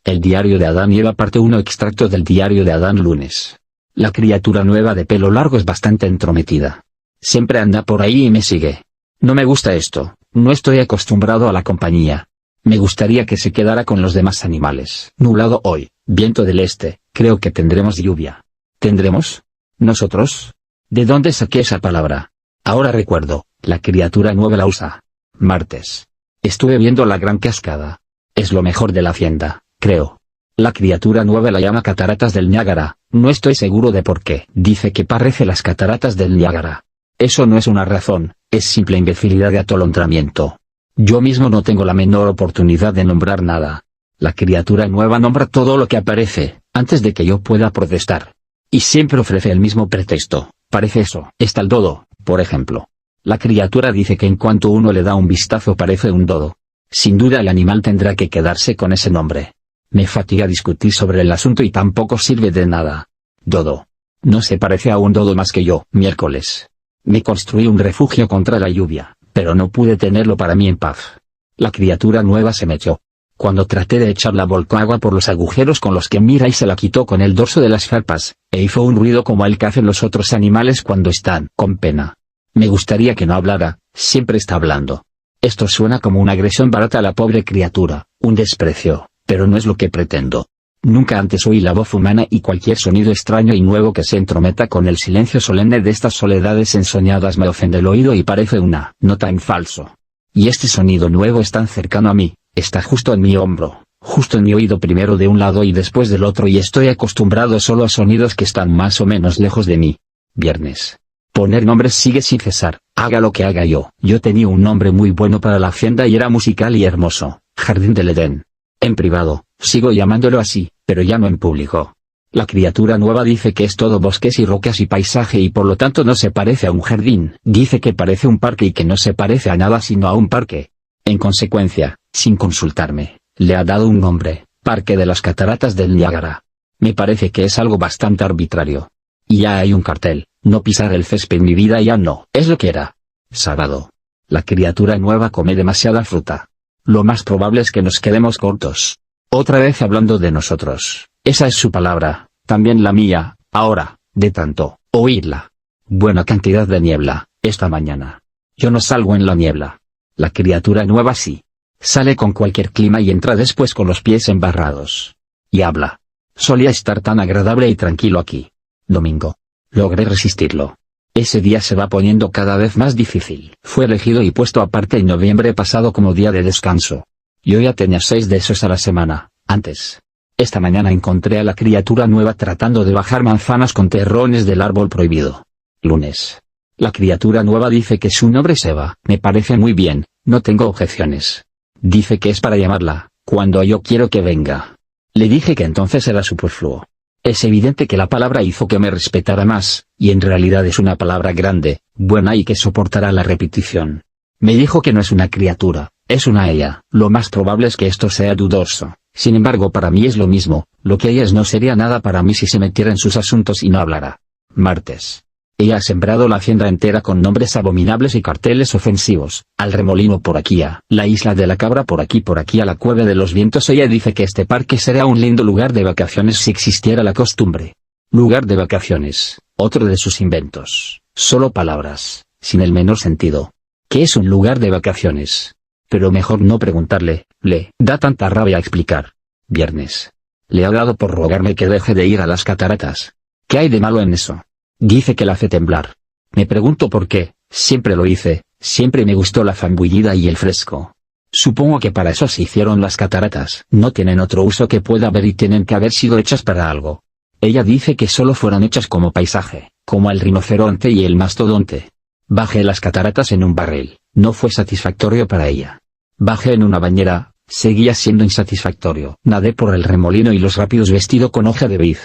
El diario de Adán y Eva parte 1. Extracto del diario de Adán lunes. La criatura nueva de pelo largo es bastante entrometida. Siempre anda por ahí y me sigue. No me gusta esto, no estoy acostumbrado a la compañía. Me gustaría que se quedara con los demás animales. Nublado hoy, viento del este, creo que tendremos lluvia. ¿Tendremos? ¿Nosotros? ¿De dónde saqué esa palabra? Ahora recuerdo, la criatura nueva la usa. Martes. Estuve viendo la gran cascada. Es lo mejor de la hacienda, creo. La criatura nueva la llama cataratas del Niágara, no estoy seguro de por qué. Dice que parece las cataratas del Niágara. Eso no es una razón, es simple imbecilidad de atolondramiento. Yo mismo no tengo la menor oportunidad de nombrar nada. La criatura nueva nombra todo lo que aparece, antes de que yo pueda protestar. Y siempre ofrece el mismo pretexto, parece eso. Está el dodo, por ejemplo. La criatura dice que en cuanto uno le da un vistazo parece un dodo. Sin duda el animal tendrá que quedarse con ese nombre. Me fatiga discutir sobre el asunto y tampoco sirve de nada. Dodo. No se parece a un dodo más que yo. Miércoles. Me construí un refugio contra la lluvia, pero no pude tenerlo para mí en paz. La criatura nueva se me echó. Cuando traté de echarla volcó agua por los agujeros con los que mira y se la quitó con el dorso de las farpas, e hizo un ruido como el que hacen los otros animales cuando están con pena. Me gustaría que no hablara, siempre está hablando. Esto suena como una agresión barata a la pobre criatura, un desprecio, pero no es lo que pretendo. Nunca antes oí la voz humana y cualquier sonido extraño y nuevo que se entrometa con el silencio solemne de estas soledades ensoñadas me ofende el oído y parece una nota en falso. Y este sonido nuevo es tan cercano a mí, está justo en mi hombro, justo en mi oído, primero de un lado y después del otro, y estoy acostumbrado solo a sonidos que están más o menos lejos de mí. Viernes. Poner nombres sigue sin cesar, haga lo que haga yo. Yo tenía un nombre muy bueno para la hacienda y era musical y hermoso, Jardín del Edén. En privado, sigo llamándolo así, pero ya no en público. La criatura nueva dice que es todo bosques y rocas y paisaje y por lo tanto no se parece a un jardín. Dice que parece un parque y que no se parece a nada sino a un parque. En consecuencia, sin consultarme, le ha dado un nombre, Parque de las Cataratas del Niágara. Me parece que es algo bastante arbitrario. Y ya hay un cartel, no pisar el césped, mi vida ya no es lo que era. Sábado. La criatura nueva come demasiada fruta. Lo más probable es que nos quedemos cortos. Otra vez hablando de nosotros, esa es su palabra, también la mía, ahora, de tanto oírla. Buena cantidad de niebla, esta mañana. Yo no salgo en la niebla. La criatura nueva sí. Sale con cualquier clima y entra después con los pies embarrados. Y habla. Solía estar tan agradable y tranquilo aquí. Domingo. Logré resistirlo. Ese día se va poniendo cada vez más difícil. Fue elegido y puesto aparte en noviembre pasado como día de descanso. Yo ya tenía 6 de esos a la semana, antes. Esta mañana encontré a la criatura nueva tratando de bajar manzanas con terrones del árbol prohibido. Lunes. La criatura nueva dice que su nombre es Eva. Me parece muy bien, no tengo objeciones. Dice que es para llamarla, cuando yo quiero que venga. Le dije que entonces era superfluo. Es evidente que la palabra hizo que me respetara más, y en realidad es una palabra grande, buena y que soportará la repetición. Me dijo que no es una criatura, es una ella. Lo más probable es que esto sea dudoso, sin embargo para mí es lo mismo, lo que ella es no sería nada para mí si se metiera en sus asuntos y no hablara. Martes. Ella ha sembrado la hacienda entera con nombres abominables y carteles ofensivos, al remolino por aquí, a la isla de la cabra por aquí, a la cueva de los vientos. Ella dice que este parque será un lindo lugar de vacaciones si existiera la costumbre. Lugar de vacaciones, otro de sus inventos, solo palabras, sin el menor sentido. ¿Qué es un lugar de vacaciones? Pero mejor no preguntarle, le da tanta rabia explicar. Viernes. Le ha dado por rogarme que deje de ir a las cataratas. ¿Qué hay de malo en eso? Dice que la hace temblar. Me pregunto por qué, siempre lo hice, siempre me gustó la zambullida y el fresco. Supongo que para eso se hicieron las cataratas. No tienen otro uso que pueda haber y tienen que haber sido hechas para algo. Ella dice que solo fueron hechas como paisaje, como el rinoceronte y el mastodonte. Bajé las cataratas en un barril, no fue satisfactorio para ella. Bajé en una bañera, seguía siendo insatisfactorio. Nadé por el remolino y los rápidos vestido con hoja de vid.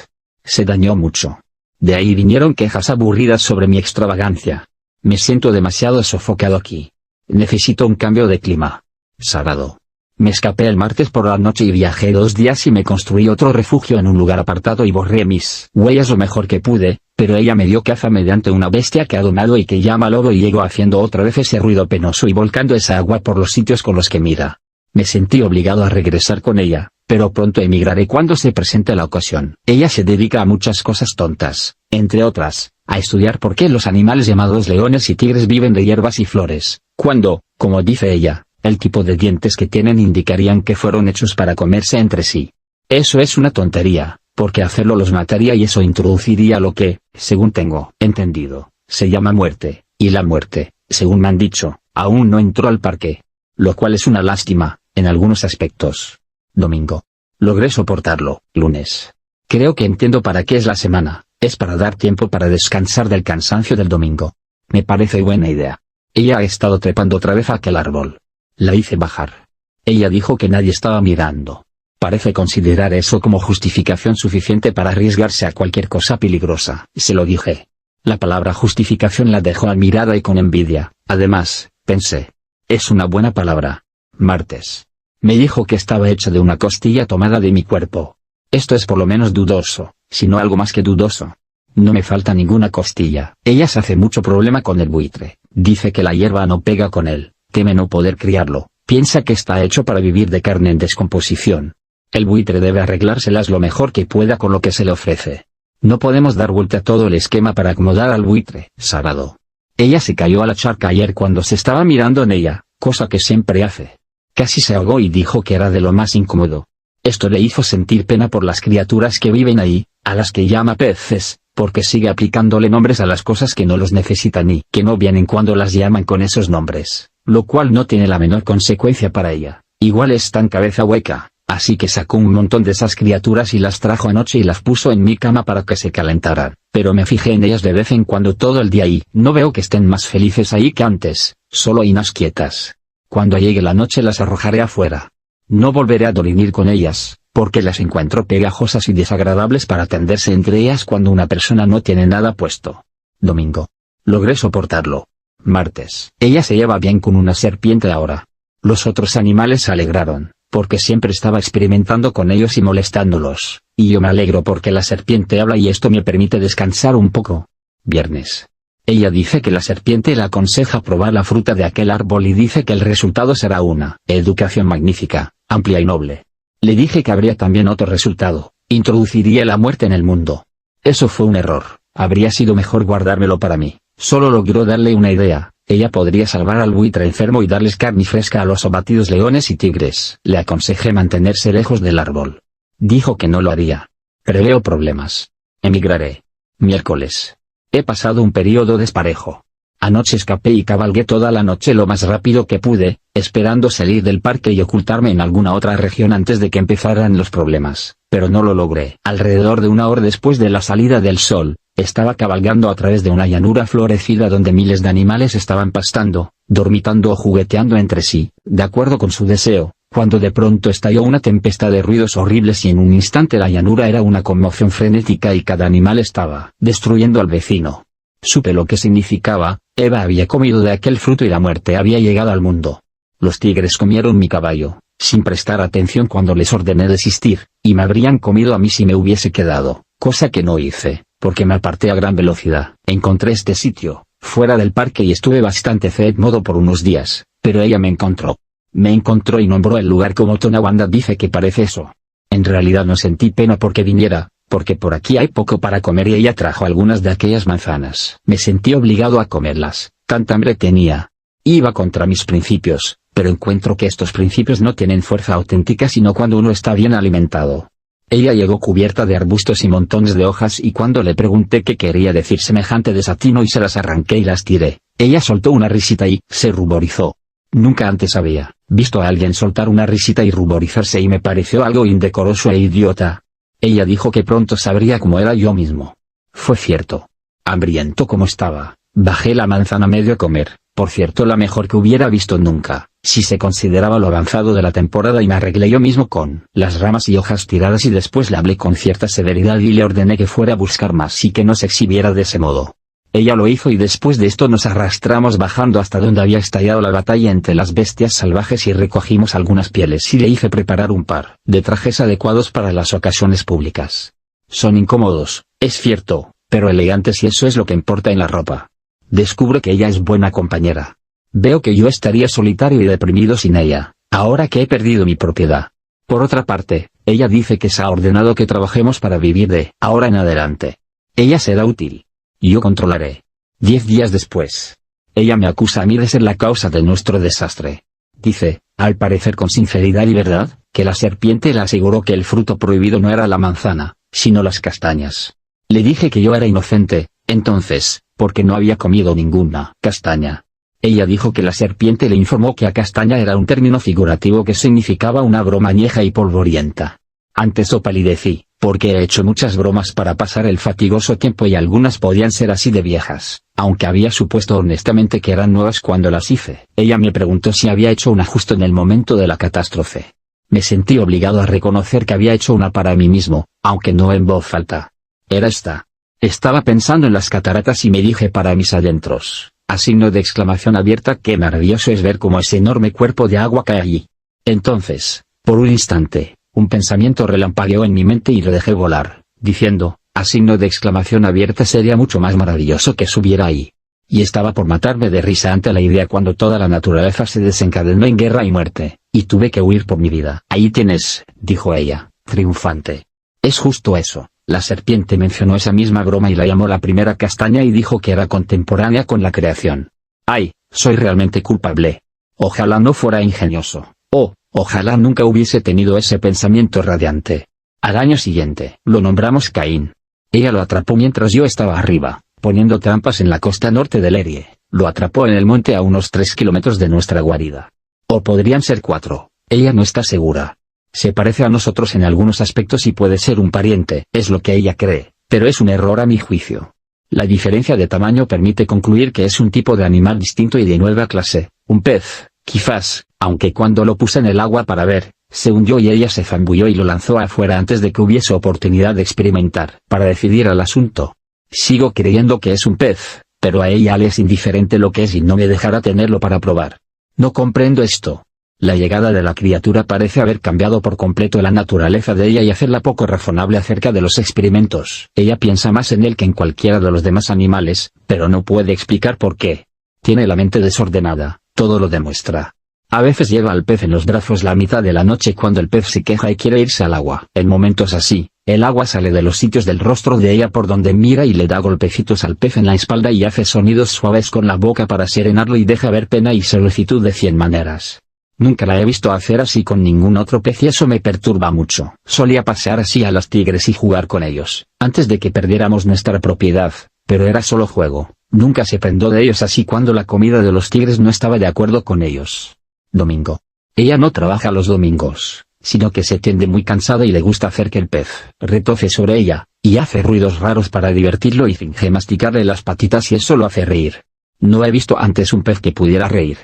Se dañó mucho. De ahí vinieron quejas aburridas sobre mi extravagancia. Me siento demasiado sofocado aquí. Necesito un cambio de clima. Sábado. Me escapé el martes por la noche y viajé 2 días y me construí otro refugio en un lugar apartado y borré mis huellas lo mejor que pude, pero ella me dio caza mediante una bestia que ha domado y que llama lobo y llegó haciendo otra vez ese ruido penoso y volcando esa agua por los sitios con los que mira. Me sentí obligado a regresar con ella, pero pronto emigraré cuando se presente la ocasión. Ella se dedica a muchas cosas tontas, entre otras, a estudiar por qué los animales llamados leones y tigres viven de hierbas y flores, cuando, como dice ella, el tipo de dientes que tienen indicarían que fueron hechos para comerse entre sí. Eso es una tontería, porque hacerlo los mataría y eso introduciría lo que, según tengo entendido, se llama muerte, y la muerte, según me han dicho, aún no entró al parque. Lo cual es una lástima, en algunos aspectos. Domingo. Logré soportarlo. Lunes. Creo que entiendo para qué es la semana, es para dar tiempo para descansar del cansancio del domingo. Me parece buena idea. Ella ha estado trepando otra vez a aquel árbol. La hice bajar. Ella dijo que nadie estaba mirando. Parece considerar eso como justificación suficiente para arriesgarse a cualquier cosa peligrosa. Se lo dije. La palabra justificación la dejó admirada y con envidia. Además, pensé. Es una buena palabra. Martes. Me dijo que estaba hecha de una costilla tomada de mi cuerpo. Esto es por lo menos dudoso, si no algo más que dudoso. No me falta ninguna costilla. Ella se hace mucho problema con el buitre. Dice que la hierba no pega con él, teme no poder criarlo, piensa que está hecho para vivir de carne en descomposición. El buitre debe arreglárselas lo mejor que pueda con lo que se le ofrece. No podemos dar vuelta a todo el esquema para acomodar al buitre. Sagrado. Ella se cayó a la charca ayer cuando se estaba mirando en ella, cosa que siempre hace. Casi se ahogó y dijo que era de lo más incómodo. Esto le hizo sentir pena por las criaturas que viven ahí, a las que llama peces, porque sigue aplicándole nombres a las cosas que no los necesitan y que no vienen cuando las llaman con esos nombres, lo cual no tiene la menor consecuencia para ella. Igual es tan cabeza hueca, así que sacó un montón de esas criaturas y las trajo anoche y las puso en mi cama para que se calentaran, pero me fijé en ellas de vez en cuando todo el día y no veo que estén más felices ahí que antes, solo inquietas. Cuando llegue la noche las arrojaré afuera. No volveré a dormir con ellas, porque las encuentro pegajosas y desagradables para tenderse entre ellas cuando una persona no tiene nada puesto. Domingo. Logré soportarlo. Martes. Ella se lleva bien con una serpiente ahora. Los otros animales se alegraron, porque siempre estaba experimentando con ellos y molestándolos, y yo me alegro porque la serpiente habla y esto me permite descansar un poco. Viernes. Ella dice que la serpiente le aconseja probar la fruta de aquel árbol y dice que el resultado será una educación magnífica, amplia y noble. Le dije que habría también otro resultado, introduciría la muerte en el mundo. Eso fue un error, habría sido mejor guardármelo para mí. Solo logró darle una idea, ella podría salvar al buitre enfermo y darles carne fresca a los abatidos leones y tigres. Le aconsejé mantenerse lejos del árbol. Dijo que no lo haría. Preveo problemas. Emigraré. Miércoles. He pasado un periodo desparejo. Anoche escapé y cabalgué toda la noche lo más rápido que pude, esperando salir del parque y ocultarme en alguna otra región antes de que empezaran los problemas, pero no lo logré. Alrededor de una hora después de la salida del sol, estaba cabalgando a través de una llanura florecida donde miles de animales estaban pastando, dormitando o jugueteando entre sí, de acuerdo con su deseo, cuando de pronto estalló una tempestad de ruidos horribles y en un instante la llanura era una conmoción frenética y cada animal estaba destruyendo al vecino. Supe lo que significaba, Eva había comido de aquel fruto y la muerte había llegado al mundo. Los tigres comieron mi caballo, sin prestar atención cuando les ordené desistir, y me habrían comido a mí si me hubiese quedado, cosa que no hice, porque me aparté a gran velocidad. Encontré este sitio, fuera del parque y estuve bastante modo por unos días, pero ella me encontró. Me encontró y nombró el lugar como Tonawanda dice que parece eso. En realidad no sentí pena porque viniera, porque por aquí hay poco para comer y ella trajo algunas de aquellas manzanas. Me sentí obligado a comerlas, tanta hambre tenía. Iba contra mis principios, pero encuentro que estos principios no tienen fuerza auténtica sino cuando uno está bien alimentado. Ella llegó cubierta de arbustos y montones de hojas y cuando le pregunté qué quería decir semejante desatino y se las arranqué y las tiré, ella soltó una risita y se ruborizó. Nunca antes había visto a alguien soltar una risita y ruborizarse y me pareció algo indecoroso e idiota. Ella dijo que pronto sabría cómo era yo mismo. Fue cierto. Hambriento como estaba, bajé la manzana medio a comer, por cierto la mejor que hubiera visto nunca, si se consideraba lo avanzado de la temporada y me arreglé yo mismo con las ramas y hojas tiradas y después le hablé con cierta severidad y le ordené que fuera a buscar más y que no se exhibiera de ese modo. Ella lo hizo y después de esto nos arrastramos bajando hasta donde había estallado la batalla entre las bestias salvajes y recogimos algunas pieles y le hice preparar un par de trajes adecuados para las ocasiones públicas. Son incómodos, es cierto, pero elegantes y eso es lo que importa en la ropa. Descubro que ella es buena compañera. Veo que yo estaría solitario y deprimido sin ella, ahora que he perdido mi propiedad. Por otra parte, Ella dice que se ha ordenado que trabajemos para vivir de ahora en adelante. Ella será útil. Yo controlaré. 10 días después. Ella me acusa a mí de ser la causa de nuestro desastre. Dice, al parecer con sinceridad y verdad, que la serpiente le aseguró que el fruto prohibido no era la manzana, sino las castañas. Le dije que yo era inocente, entonces, porque no había comido ninguna castaña. Ella dijo que la serpiente le informó que a castaña era un término figurativo que significaba una broma añeja y polvorienta. Antes palidecí, porque he hecho muchas bromas para pasar el fatigoso tiempo y algunas podían ser así de viejas, aunque había supuesto honestamente que eran nuevas cuando las hice. Ella me preguntó si había hecho una justo en el momento de la catástrofe. Me sentí obligado a reconocer que había hecho una para mí mismo, aunque no en voz alta. Era esta. Estaba pensando en las cataratas y me dije para mis adentros, a signo de exclamación abierta, qué maravilloso es ver cómo ese enorme cuerpo de agua cae allí. Entonces, por un instante, un pensamiento relampagueó en mi mente y lo dejé volar, diciendo, a signo de exclamación abierta, sería mucho más maravilloso que subiera ahí. Y estaba por matarme de risa ante la idea cuando toda la naturaleza se desencadenó en guerra y muerte, y tuve que huir por mi vida. Ahí tienes, dijo ella, triunfante. Es justo eso. La serpiente mencionó esa misma broma y la llamó la primera castaña y dijo que era contemporánea con la creación. ¡Ay, soy realmente culpable! Ojalá no fuera ingenioso. Oh, ojalá nunca hubiese tenido ese pensamiento radiante. Al año siguiente, lo nombramos Caín. Ella lo atrapó mientras yo estaba arriba, poniendo trampas en la costa norte del Erie. Lo atrapó en el monte a unos 3 kilómetros de nuestra guarida. O podrían ser 4, ella no está segura. Se parece a nosotros en algunos aspectos y puede ser un pariente, es lo que ella cree, pero es un error a mi juicio. La diferencia de tamaño permite concluir que es un tipo de animal distinto y de nueva clase, un pez, quizás, aunque cuando lo puse en el agua para ver, se hundió y ella se zambulló y lo lanzó afuera antes de que hubiese oportunidad de experimentar, para decidir el asunto. Sigo creyendo que es un pez, pero a ella le es indiferente lo que es y no me dejará tenerlo para probar. No comprendo esto. La llegada de la criatura parece haber cambiado por completo la naturaleza de ella y hacerla poco razonable acerca de los experimentos. Ella piensa más en él que en cualquiera de los demás animales, pero no puede explicar por qué. Tiene la mente desordenada, todo lo demuestra. A veces lleva al pez en los brazos la mitad de la noche cuando el pez se queja y quiere irse al agua. En momentos así, el agua sale de los sitios del rostro de ella por donde mira y le da golpecitos al pez en la espalda y hace sonidos suaves con la boca para serenarlo y deja ver pena y solicitud de 100 maneras. Nunca la he visto hacer así con ningún otro pez y eso me perturba mucho. Solía pasear así a los tigres y jugar con ellos, antes de que perdiéramos nuestra propiedad, pero era solo juego. Nunca se prendó de ellos así cuando la comida de los tigres no estaba de acuerdo con ellos. Domingo. Ella no trabaja los domingos, sino que se tiende muy cansada y le gusta hacer que el pez retoce sobre ella, y hace ruidos raros para divertirlo y finge masticarle las patitas y eso lo hace reír. No he visto antes un pez que pudiera reír.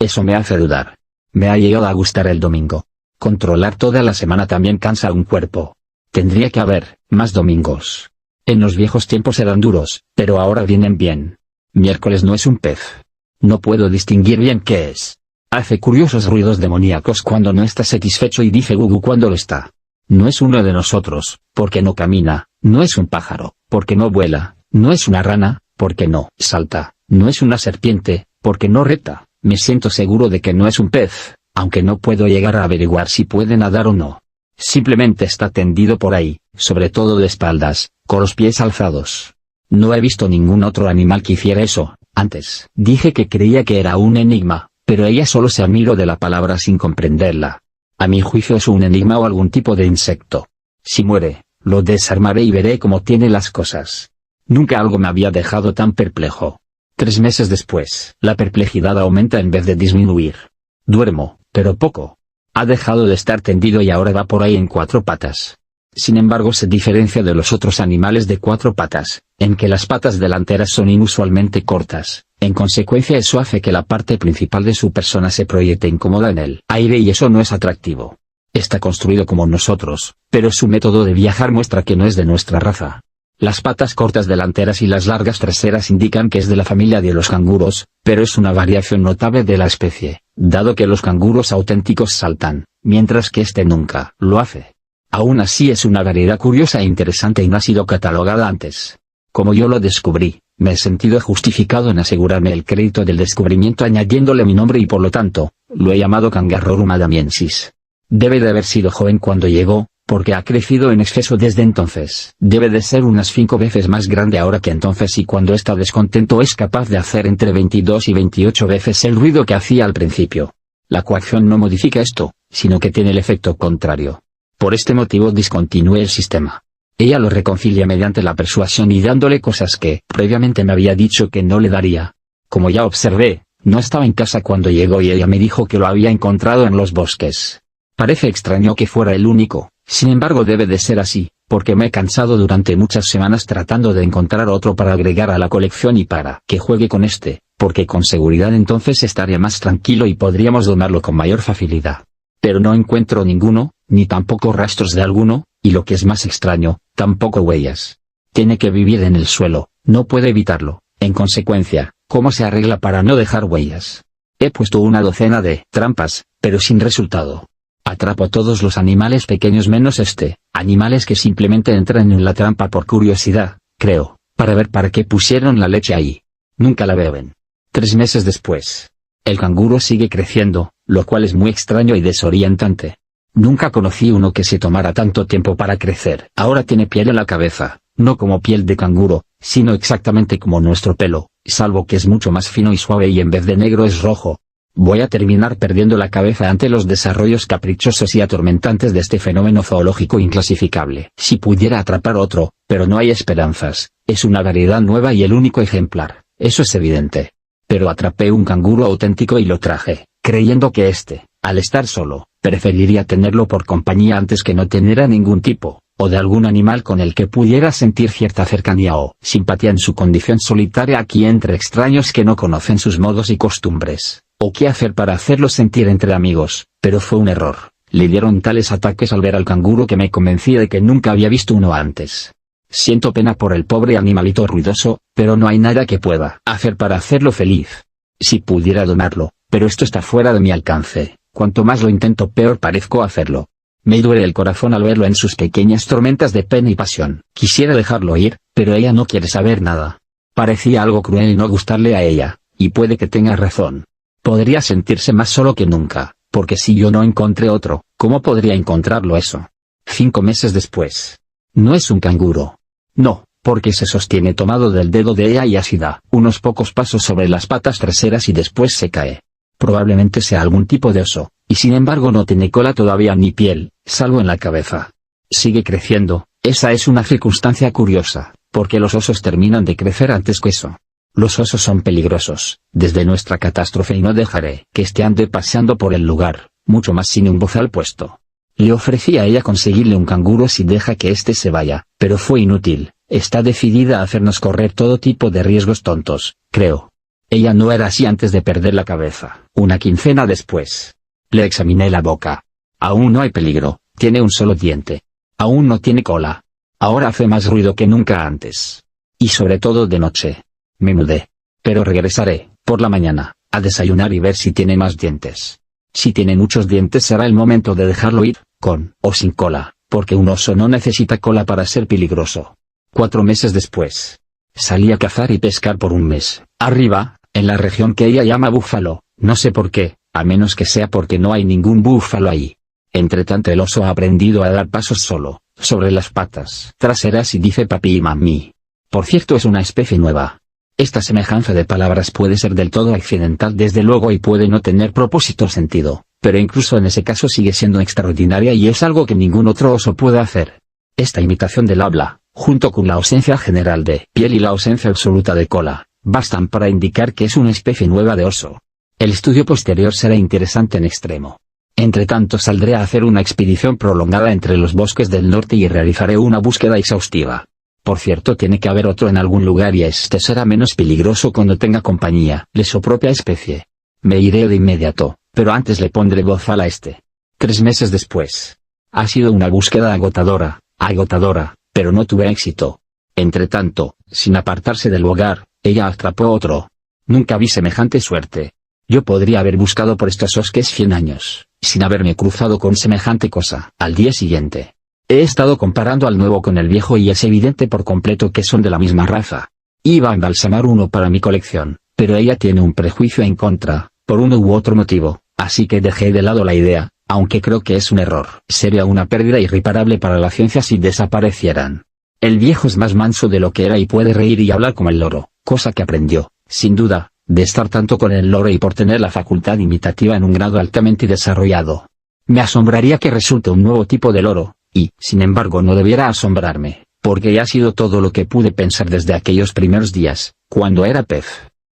Eso me hace dudar. Me ha llegado a gustar el domingo. Controlar toda la semana también cansa a un cuerpo. Tendría que haber más domingos. En los viejos tiempos eran duros, pero ahora vienen bien. Miércoles no es un pez. No puedo distinguir bien qué es. Hace curiosos ruidos demoníacos cuando no está satisfecho y dice gugu cuando lo está. No es uno de nosotros, porque no camina, no es un pájaro, porque no vuela, no es una rana, porque no salta, no es una serpiente, porque no reta. Me siento seguro de que no es un pez, aunque no puedo llegar a averiguar si puede nadar o no. Simplemente está tendido por ahí, sobre todo de espaldas, con los pies alzados. No he visto ningún otro animal que hiciera eso. Antes dije que creía que era un enigma, pero ella solo se admiró de la palabra sin comprenderla. A mi juicio es un enigma o algún tipo de insecto. Si muere, lo desarmaré y veré cómo tiene las cosas. Nunca algo me había dejado tan perplejo. 3 meses después, la perplejidad aumenta en vez de disminuir. Duermo, pero poco. Ha dejado de estar tendido y ahora va por ahí en 4 patas. Sin embargo, se diferencia de los otros animales de 4 patas, en que las patas delanteras son inusualmente cortas. En consecuencia, eso hace que la parte principal de su persona se proyecte incómoda en el aire y eso no es atractivo. Está construido como nosotros, pero su método de viajar muestra que no es de nuestra raza. Las patas cortas delanteras y las largas traseras indican que es de la familia de los canguros, pero es una variación notable de la especie, dado que los canguros auténticos saltan, mientras que este nunca lo hace. Aún así es una variedad curiosa e interesante y no ha sido catalogada antes. Como yo lo descubrí, me he sentido justificado en asegurarme el crédito del descubrimiento añadiéndole mi nombre y por lo tanto, lo he llamado Cangarrorum adamiensis. Debe de haber sido joven cuando llegó, porque ha crecido en exceso desde entonces. Debe de ser unas 5 veces más grande ahora que entonces, y cuando está descontento es capaz de hacer entre 22 y 28 veces el ruido que hacía al principio. La coacción no modifica esto, sino que tiene el efecto contrario. Por este motivo discontinué el sistema. Ella lo reconcilia mediante la persuasión y dándole cosas que previamente me había dicho que no le daría. Como ya observé, no estaba en casa cuando llegó y ella me dijo que lo había encontrado en los bosques. Parece extraño que fuera el único, sin embargo debe de ser así, porque me he cansado durante muchas semanas tratando de encontrar otro para agregar a la colección y para que juegue con este, porque con seguridad entonces estaría más tranquilo y podríamos domarlo con mayor facilidad. Pero no encuentro ninguno, ni tampoco rastros de alguno, y lo que es más extraño, tampoco huellas. Tiene que vivir en el suelo, no puede evitarlo. En consecuencia, ¿cómo se arregla para no dejar huellas? He puesto una docena de trampas, pero sin resultado. Atrapo a todos los animales pequeños menos animales que simplemente entran en la trampa por curiosidad, creo, para ver para qué pusieron la leche ahí. Nunca la beben. 3 meses después. El canguro sigue creciendo, lo cual es muy extraño y desorientante. Nunca conocí uno que se tomara tanto tiempo para crecer. Ahora tiene piel en la cabeza, no como piel de canguro, sino exactamente como nuestro pelo, salvo que es mucho más fino y suave y en vez de negro es rojo. Voy a terminar perdiendo la cabeza ante los desarrollos caprichosos y atormentantes de este fenómeno zoológico inclasificable. Si pudiera atrapar otro, pero no hay esperanzas, es una variedad nueva y el único ejemplar, eso es evidente. Pero atrapé un canguro auténtico y lo traje, creyendo que al estar solo, preferiría tenerlo por compañía antes que no tener a ningún tipo, o de algún animal con el que pudiera sentir cierta cercanía o simpatía en su condición solitaria aquí entre extraños que no conocen sus modos y costumbres, o qué hacer para hacerlo sentir entre amigos, pero fue un error. Le dieron tales ataques al ver al canguro que me convencí de que nunca había visto uno antes. Siento pena por el pobre animalito ruidoso, pero no hay nada que pueda hacer para hacerlo feliz. Si pudiera donarlo, pero esto está fuera de mi alcance, cuanto más lo intento peor parezco hacerlo. Me duele el corazón al verlo en sus pequeñas tormentas de pena y pasión. Quisiera dejarlo ir, pero ella no quiere saber nada. Parecía algo cruel no gustarle a ella, y puede que tenga razón. Podría sentirse más solo que nunca, porque si yo no encontré otro, ¿cómo podría encontrarlo eso? 5 meses después. No es un canguro. No, porque se sostiene tomado del dedo de ella y así da unos pocos pasos sobre las patas traseras y después se cae. Probablemente sea algún tipo de oso, y sin embargo no tiene cola todavía ni piel, salvo en la cabeza. Sigue creciendo, esa es una circunstancia curiosa, porque los osos terminan de crecer antes que eso. Los osos son peligrosos, desde nuestra catástrofe y no dejaré que ande paseando por el lugar, mucho más sin un bozal puesto. Le ofrecí a ella conseguirle un canguro si deja que se vaya, pero fue inútil, está decidida a hacernos correr todo tipo de riesgos tontos, creo. Ella no era así antes de perder la cabeza. Una quincena después. Le examiné la boca. Aún no hay peligro, tiene un solo diente. Aún no tiene cola. Ahora hace más ruido que nunca antes. Y sobre todo de noche. Me mudé. Pero regresaré, por la mañana, a desayunar y ver si tiene más dientes. Si tiene muchos dientes será el momento de dejarlo ir, con o sin cola, porque un oso no necesita cola para ser peligroso. 4 meses después. Salí a cazar y pescar por un mes, arriba, en la región que ella llama búfalo, no sé por qué, a menos que sea porque no hay ningún búfalo ahí. Entretanto el oso ha aprendido a dar pasos solo, sobre las patas traseras y dice papi y mami. Por cierto es una especie nueva. Esta semejanza de palabras puede ser del todo accidental desde luego y puede no tener propósito o sentido, pero incluso en ese caso sigue siendo extraordinaria y es algo que ningún otro oso puede hacer. Esta imitación del habla, junto con la ausencia general de piel y la ausencia absoluta de cola, bastan para indicar que es una especie nueva de oso. El estudio posterior será interesante en extremo. Entretanto saldré a hacer una expedición prolongada entre los bosques del norte y realizaré una búsqueda exhaustiva. Por cierto tiene que haber otro en algún lugar y será menos peligroso cuando tenga compañía de su propia especie. Me iré de inmediato, pero antes le pondré bozal a 3 meses después. Ha sido una búsqueda agotadora, pero no tuve éxito. Entretanto, sin apartarse del lugar, ella atrapó otro. Nunca vi semejante suerte. Yo podría haber buscado por estos bosques 100 años, sin haberme cruzado con semejante cosa. Al día siguiente. He estado comparando al nuevo con el viejo y es evidente por completo que son de la misma raza. Iba a embalsamar uno para mi colección, pero ella tiene un prejuicio en contra, por uno u otro motivo, así que dejé de lado la idea, aunque creo que es un error. Sería una pérdida irreparable para la ciencia si desaparecieran. El viejo es más manso de lo que era y puede reír y hablar como el loro, cosa que aprendió, sin duda, de estar tanto con el loro y por tener la facultad imitativa en un grado altamente desarrollado. Me asombraría que resulte un nuevo tipo de loro, y, sin embargo, no debiera asombrarme, porque ya ha sido todo lo que pude pensar desde aquellos primeros días, cuando era pez.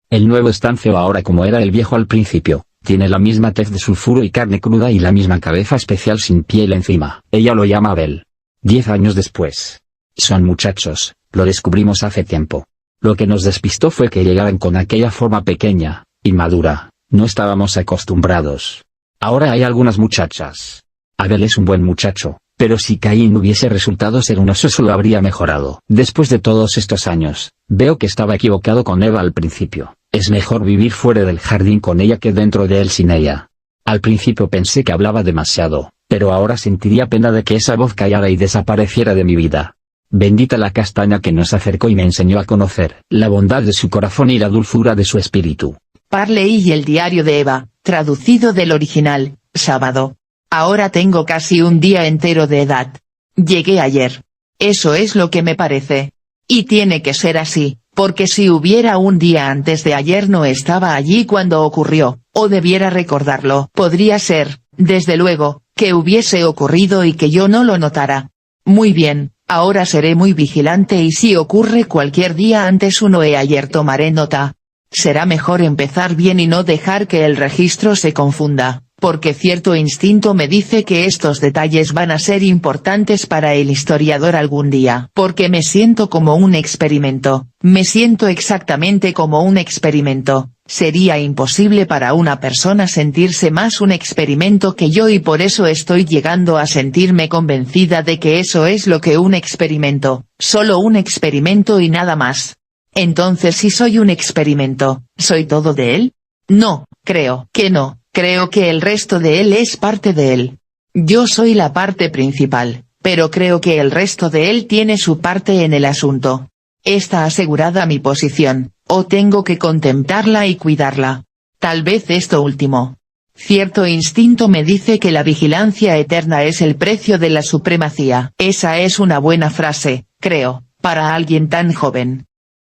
El nuevo es tan feo ahora como era el viejo al principio, tiene la misma tez de sulfuro y carne cruda y la misma cabeza especial sin piel encima. Ella lo llama Abel. 10 años después. Son muchachos, lo descubrimos hace tiempo. Lo que nos despistó fue que llegaran con aquella forma pequeña, inmadura, no estábamos acostumbrados. Ahora hay algunas muchachas. Abel es un buen muchacho, pero si Caín hubiese resultado ser un oso solo habría mejorado. Después de todos estos años, veo que estaba equivocado con Eva al principio. Es mejor vivir fuera del jardín con ella que dentro de él sin ella. Al principio pensé que hablaba demasiado, pero ahora sentiría pena de que esa voz callara y desapareciera de mi vida. Bendita la castaña que nos acercó y me enseñó a conocer la bondad de su corazón y la dulzura de su espíritu. Parley y el diario de Eva, traducido del original, sábado. Ahora tengo casi un día entero de edad. Llegué ayer. Eso es lo que me parece. Y tiene que ser así, porque si hubiera un día antes de ayer no estaba allí cuando ocurrió, o debiera recordarlo. Podría ser, desde luego, que hubiese ocurrido y que yo no lo notara. Muy bien, ahora seré muy vigilante y si ocurre cualquier día antes uno de ayer tomaré nota. Será mejor empezar bien y no dejar que el registro se confunda, porque cierto instinto me dice que estos detalles van a ser importantes para el historiador algún día. Porque me siento como un experimento, me siento exactamente como un experimento. Sería imposible para una persona sentirse más un experimento que yo y por eso estoy llegando a sentirme convencida de que eso es lo que un experimento, solo un experimento y nada más. Entonces si soy un experimento, ¿soy todo de él? No, creo que no, creo que el resto de él es parte de él. Yo soy la parte principal, pero creo que el resto de él tiene su parte en el asunto. Está asegurada mi posición, o tengo que contemplarla y cuidarla. Tal vez esto último. Cierto instinto me dice que la vigilancia eterna es el precio de la supremacía. Esa es una buena frase, creo, para alguien tan joven.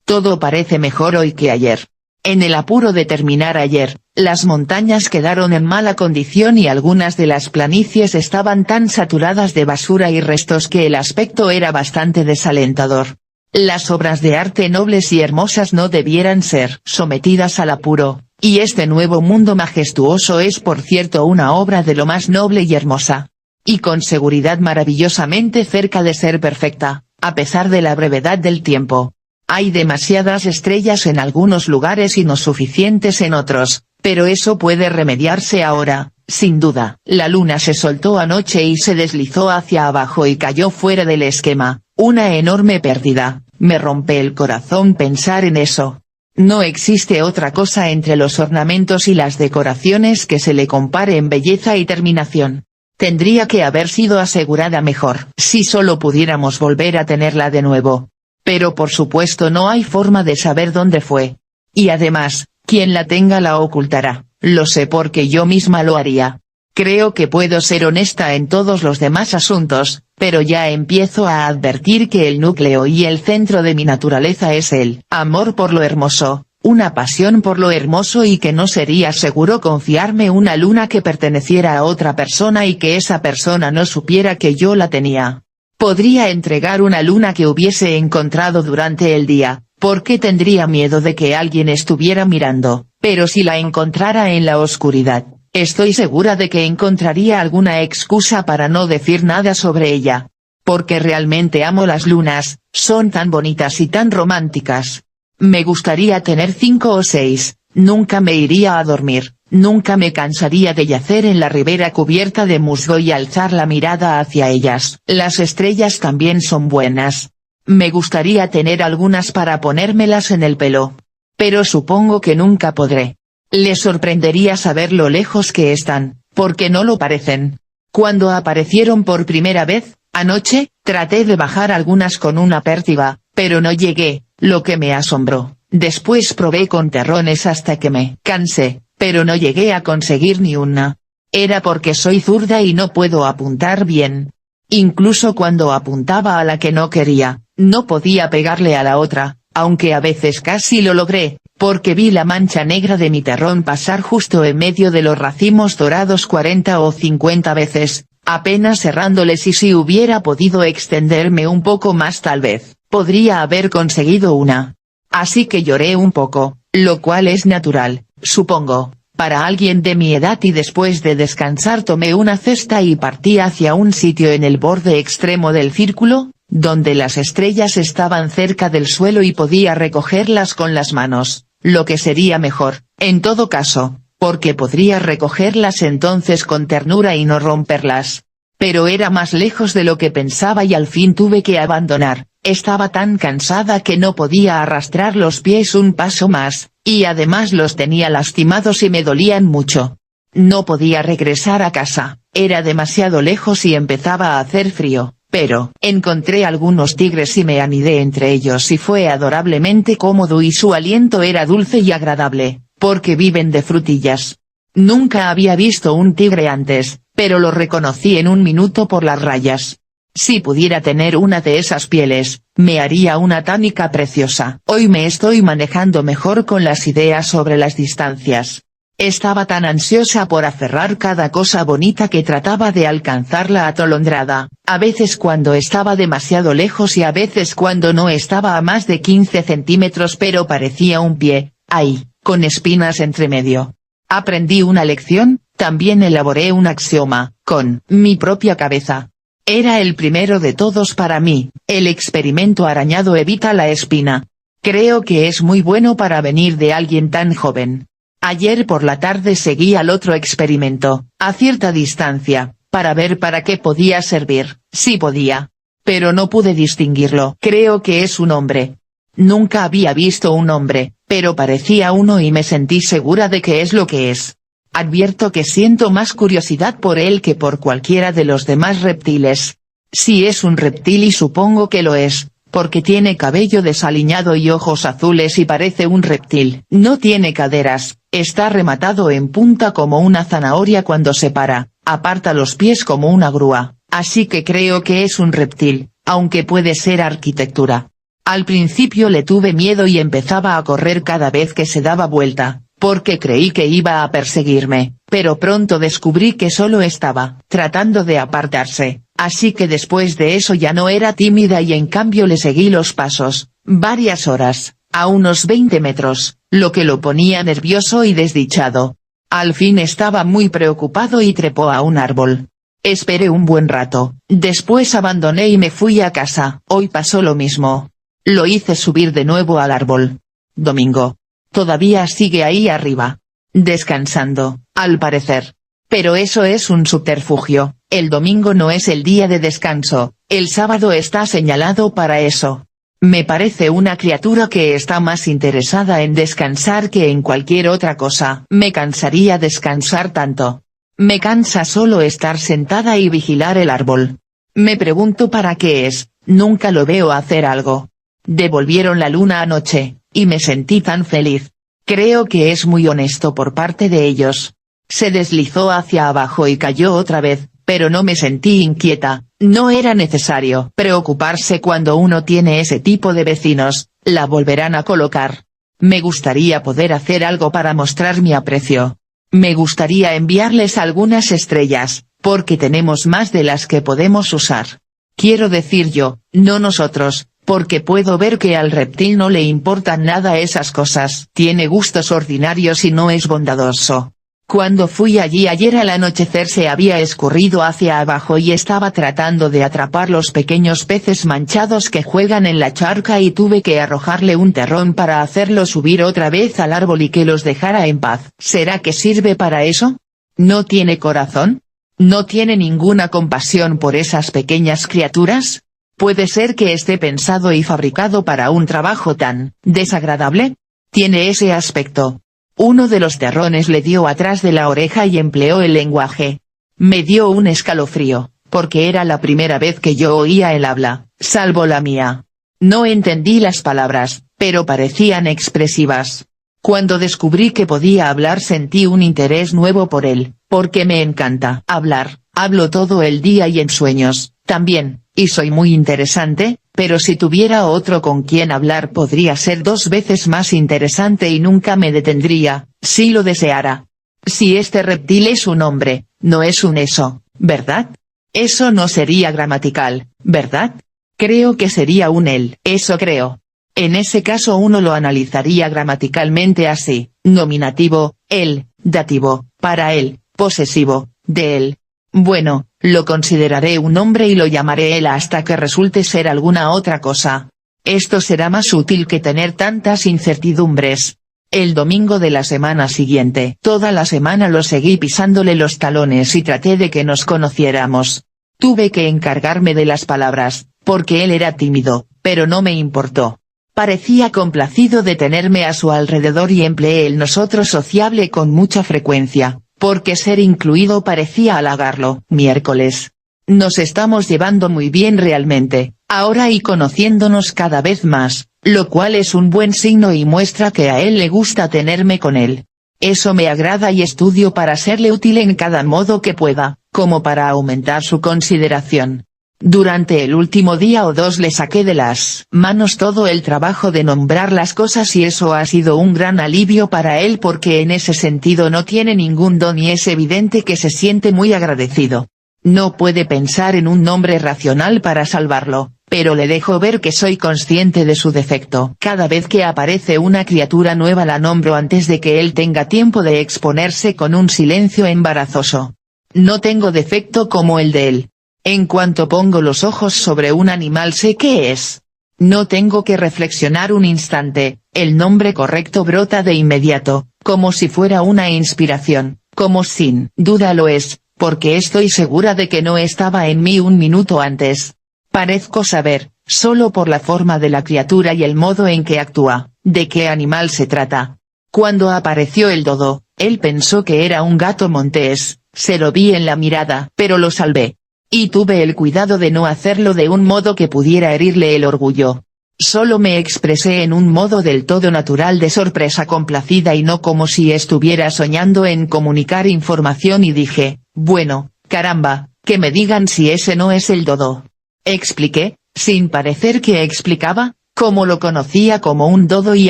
Todo parece mejor hoy que ayer. En el apuro de terminar ayer, las montañas quedaron en mala condición y algunas de las planicies estaban tan saturadas de basura y restos que el aspecto era bastante desalentador. Las obras de arte nobles y hermosas no debieran ser sometidas al apuro, y este nuevo mundo majestuoso es por cierto una obra de lo más noble y hermosa. Y con seguridad maravillosamente cerca de ser perfecta, a pesar de la brevedad del tiempo. Hay demasiadas estrellas en algunos lugares y no suficientes en otros, pero eso puede remediarse ahora, sin duda. La luna se soltó anoche y se deslizó hacia abajo y cayó fuera del esquema, una enorme pérdida. Me rompe el corazón pensar en eso. No existe otra cosa entre los ornamentos y las decoraciones que se le compare en belleza y terminación. Tendría que haber sido asegurada mejor. Si solo pudiéramos volver a tenerla de nuevo. Pero por supuesto no hay forma de saber dónde fue. Y además, quien la tenga la ocultará, lo sé porque yo misma lo haría. Creo que puedo ser honesta en todos los demás asuntos, pero ya empiezo a advertir que el núcleo y el centro de mi naturaleza es el amor por lo hermoso, una pasión por lo hermoso y que no sería seguro confiarme una luna que perteneciera a otra persona y que esa persona no supiera que yo la tenía. Podría entregar una luna que hubiese encontrado durante el día, porque tendría miedo de que alguien estuviera mirando, pero si la encontrara en la oscuridad, estoy segura de que encontraría alguna excusa para no decir nada sobre ella. Porque realmente amo las lunas, son tan bonitas y tan románticas. Me gustaría tener 5 o 6, nunca me iría a dormir. Nunca me cansaría de yacer en la ribera cubierta de musgo y alzar la mirada hacia ellas. Las estrellas también son buenas. Me gustaría tener algunas para ponérmelas en el pelo. Pero supongo que nunca podré. Le sorprendería saber lo lejos que están, porque no lo parecen. Cuando aparecieron por primera vez, anoche, traté de bajar algunas con una pértiga, pero no llegué, lo que me asombró. Después probé con terrones hasta que me cansé. Pero no llegué a conseguir ni una. Era porque soy zurda y no puedo apuntar bien. Incluso cuando apuntaba a la que no quería, no podía pegarle a la otra, aunque a veces casi lo logré, porque vi la mancha negra de mi terrón pasar justo en medio de los racimos dorados 40 o 50 veces, apenas cerrándoles, y si hubiera podido extenderme un poco más tal vez, podría haber conseguido una. Así que lloré un poco, lo cual es natural, supongo, para alguien de mi edad, y después de descansar tomé una cesta y partí hacia un sitio en el borde extremo del círculo, donde las estrellas estaban cerca del suelo y podía recogerlas con las manos, lo que sería mejor, en todo caso, porque podría recogerlas entonces con ternura y no romperlas. Pero era más lejos de lo que pensaba y al fin tuve que abandonar. Estaba tan cansada que no podía arrastrar los pies un paso más, y además los tenía lastimados y me dolían mucho. No podía regresar a casa, era demasiado lejos y empezaba a hacer frío, pero encontré algunos tigres y me anidé entre ellos y fue adorablemente cómodo y su aliento era dulce y agradable, porque viven de frutillas. Nunca había visto un tigre antes, pero lo reconocí en un minuto por las rayas. Si pudiera tener una de esas pieles, me haría una tánica preciosa. Hoy me estoy manejando mejor con las ideas sobre las distancias. Estaba tan ansiosa por aferrar cada cosa bonita que trataba de alcanzarla atolondrada, a veces cuando estaba demasiado lejos y a veces cuando no estaba a más de 15 centímetros pero parecía un pie, ahí, con espinas entre medio. Aprendí una lección, también elaboré un axioma, con mi propia cabeza. Era el primero de todos para mí, el experimento arañado evita la espina. Creo que es muy bueno para venir de alguien tan joven. Ayer por la tarde seguí al otro experimento, a cierta distancia, para ver para qué podía servir, si podía. Pero no pude distinguirlo. Creo que es un hombre. Nunca había visto un hombre, pero parecía uno y me sentí segura de que es lo que es. Advierto que siento más curiosidad por él que por cualquiera de los demás reptiles. Si es un reptil, y supongo que lo es, porque tiene cabello desaliñado y ojos azules y parece un reptil. No tiene caderas, está rematado en punta como una zanahoria cuando se para, aparta los pies como una grúa, así que creo que es un reptil, aunque puede ser arquitectura. Al principio le tuve miedo y empezaba a correr cada vez que se daba vuelta, porque creí que iba a perseguirme, pero pronto descubrí que solo estaba tratando de apartarse, así que después de eso ya no era tímida y en cambio le seguí los pasos, varias horas, a unos 20 metros, lo que lo ponía nervioso y desdichado. Al fin estaba muy preocupado y trepó a un árbol. Esperé un buen rato, después abandoné y me fui a casa. Hoy pasó lo mismo. Lo hice subir de nuevo al árbol. Domingo. Todavía sigue ahí arriba. Descansando, al parecer. Pero eso es un subterfugio, el domingo no es el día de descanso, el sábado está señalado para eso. Me parece una criatura que está más interesada en descansar que en cualquier otra cosa. Me cansaría descansar tanto. Me cansa solo estar sentada y vigilar el árbol. Me pregunto para qué es, nunca lo veo hacer algo. Devolvieron la luna anoche, y me sentí tan feliz. Creo que es muy honesto por parte de ellos. Se deslizó hacia abajo y cayó otra vez, pero no me sentí inquieta, no era necesario preocuparse cuando uno tiene ese tipo de vecinos, la volverán a colocar. Me gustaría poder hacer algo para mostrar mi aprecio. Me gustaría enviarles algunas estrellas, porque tenemos más de las que podemos usar. Quiero decir yo, no nosotros, porque puedo ver que al reptil no le importan nada esas cosas. Tiene gustos ordinarios y no es bondadoso. Cuando fui allí ayer al anochecer se había escurrido hacia abajo y estaba tratando de atrapar los pequeños peces manchados que juegan en la charca y tuve que arrojarle un terrón para hacerlo subir otra vez al árbol y que los dejara en paz. ¿Será que sirve para eso? ¿No tiene corazón? ¿No tiene ninguna compasión por esas pequeñas criaturas? ¿Puede ser que esté pensado y fabricado para un trabajo tan desagradable? Tiene ese aspecto. Uno de los terrones le dio atrás de la oreja y empleó el lenguaje. Me dio un escalofrío, porque era la primera vez que yo oía el habla, salvo la mía. No entendí las palabras, pero parecían expresivas. Cuando descubrí que podía hablar sentí un interés nuevo por él, Porque me encanta hablar, hablo todo el día y en sueños, también, y soy muy interesante, pero si tuviera otro con quien hablar podría ser 2 veces más interesante y nunca me detendría, si lo deseara. Si este reptil es un hombre, no es un eso, ¿verdad? Eso no sería gramatical, ¿verdad? Creo que sería un él, eso creo. En ese caso uno lo analizaría gramaticalmente así: nominativo, él; dativo, para él; posesivo, de él. Bueno, lo consideraré un hombre y lo llamaré él hasta que resulte ser alguna otra cosa. Esto será más útil que tener tantas incertidumbres. El domingo de la semana siguiente, toda la semana lo seguí pisándole los talones y traté de que nos conociéramos. Tuve que encargarme de las palabras, porque él era tímido, pero no me importó. Parecía complacido de tenerme a su alrededor y empleé el nosotros sociable con mucha frecuencia, porque ser incluido parecía halagarlo. Miércoles. Nos estamos llevando muy bien realmente, ahora y conociéndonos cada vez más, lo cual es un buen signo y muestra que a él le gusta tenerme con él. Eso me agrada y estudio para serle útil en cada modo que pueda, como para aumentar su consideración. Durante el último día o 2 le saqué de las manos todo el trabajo de nombrar las cosas y eso ha sido un gran alivio para él porque en ese sentido no tiene ningún don y es evidente que se siente muy agradecido. No puede pensar en un nombre racional para salvarlo, pero le dejo ver que soy consciente de su defecto. Cada vez que aparece una criatura nueva la nombro antes de que él tenga tiempo de exponerse con un silencio embarazoso. No tengo defecto como el de él. En cuanto pongo los ojos sobre un animal sé qué es. No tengo que reflexionar un instante, el nombre correcto brota de inmediato, como si fuera una inspiración, como sin duda lo es, porque estoy segura de que no estaba en mí un minuto antes. Parezco saber, solo por la forma de la criatura y el modo en que actúa, de qué animal se trata. Cuando apareció el dodo, él pensó que era un gato montés, se lo vi en la mirada, pero lo salvé. Y tuve el cuidado de no hacerlo de un modo que pudiera herirle el orgullo. Solo me expresé en un modo del todo natural de sorpresa complacida y no como si estuviera soñando en comunicar información y dije, bueno, caramba, que me digan si ese no es el dodo. Expliqué, sin parecer que explicaba, cómo lo conocía como un dodo y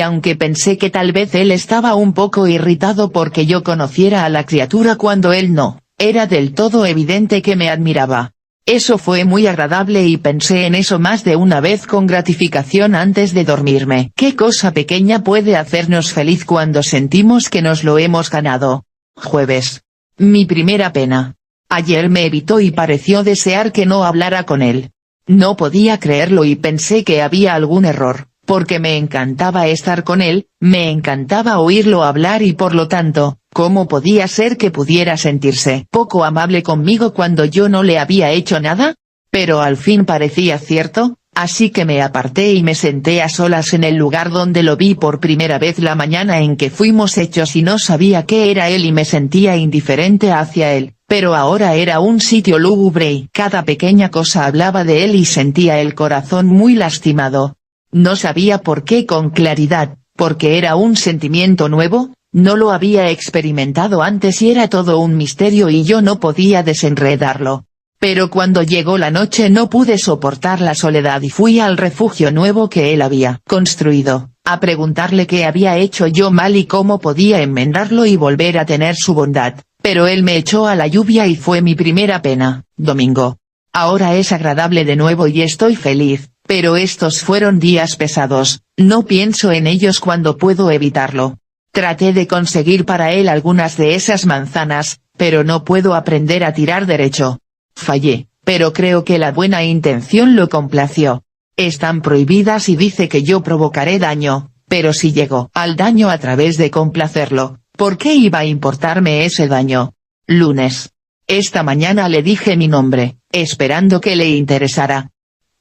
aunque pensé que tal vez él estaba un poco irritado porque yo conociera a la criatura cuando él no, era del todo evidente que me admiraba. Eso fue muy agradable y pensé en eso más de una vez con gratificación antes de dormirme. ¿Qué cosa pequeña puede hacernos feliz cuando sentimos que nos lo hemos ganado? Jueves. Mi primera pena. Ayer me evitó y pareció desear que no hablara con él. No podía creerlo y pensé que había algún error, porque me encantaba estar con él, me encantaba oírlo hablar y por lo tanto, ¿cómo podía ser que pudiera sentirse poco amable conmigo cuando yo no le había hecho nada? Pero al fin parecía cierto, así que me aparté y me senté a solas en el lugar donde lo vi por primera vez la mañana en que fuimos hechos y no sabía qué era él y me sentía indiferente hacia él, pero ahora era un sitio lúgubre y cada pequeña cosa hablaba de él y sentía el corazón muy lastimado. No sabía por qué con claridad, porque era un sentimiento nuevo, no lo había experimentado antes y era todo un misterio y yo no podía desenredarlo. Pero cuando llegó la noche no pude soportar la soledad y fui al refugio nuevo que él había construido, a preguntarle qué había hecho yo mal y cómo podía enmendarlo y volver a tener su bondad, pero él me echó a la lluvia y fue mi primera pena. Domingo. Ahora es agradable de nuevo y estoy feliz, pero estos fueron días pesados, no pienso en ellos cuando puedo evitarlo. Traté de conseguir para él algunas de esas manzanas, pero no puedo aprender a tirar derecho. Fallé, pero creo que la buena intención lo complació. Están prohibidas y dice que yo provocaré daño, pero si llego al daño a través de complacerlo, ¿por qué iba a importarme ese daño? Lunes. Esta mañana le dije mi nombre, esperando que le interesara.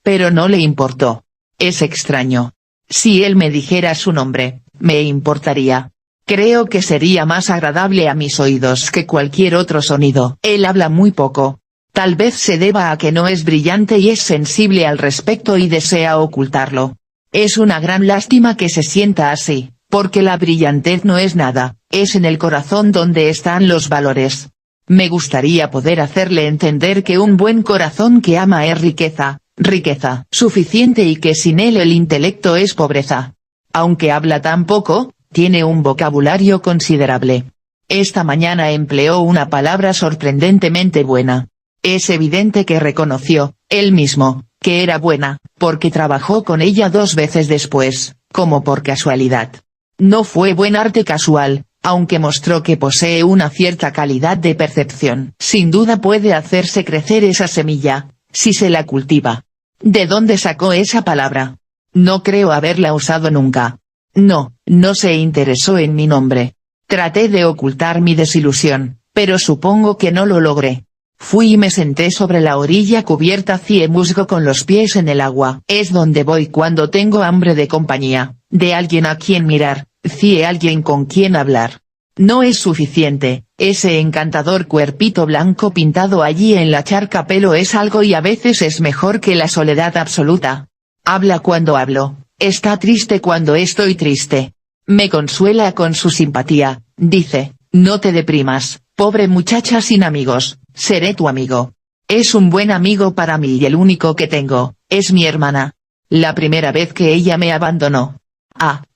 Pero no le importó. Es extraño. Si él me dijera su nombre, me importaría. Creo que sería más agradable a mis oídos que cualquier otro sonido. Él habla muy poco. Tal vez se deba a que no es brillante y es sensible al respecto y desea ocultarlo. Es una gran lástima que se sienta así, porque la brillantez no es nada, es en el corazón donde están los valores. Me gustaría poder hacerle entender que un buen corazón que ama es riqueza, riqueza suficiente y que sin él el intelecto es pobreza. Aunque habla tan poco, tiene un vocabulario considerable. Esta mañana empleó una palabra sorprendentemente buena. Es evidente que reconoció, él mismo, que era buena, porque trabajó con ella 2 veces después, como por casualidad. No fue buen arte casual, aunque mostró que posee una cierta calidad de percepción. Sin duda puede hacerse crecer esa semilla, si se la cultiva. ¿De dónde sacó esa palabra? No creo haberla usado nunca. No se interesó en mi nombre. Traté de ocultar mi desilusión, pero supongo que no lo logré. Fui y me senté sobre la orilla cubierta de musgo con los pies en el agua. Es donde voy cuando tengo hambre de compañía, de alguien a quien mirar, de alguien con quien hablar. No es suficiente, ese encantador cuerpito blanco pintado allí en la charca pelo es algo y a veces es mejor que la soledad absoluta. Habla cuando hablo, está triste cuando estoy triste. Me consuela con su simpatía, dice, no te deprimas, pobre muchacha sin amigos, seré tu amigo. Es un buen amigo para mí y el único que tengo, es mi hermana. La primera vez que ella me abandonó.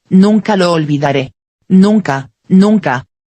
Nunca lo olvidaré. Nunca.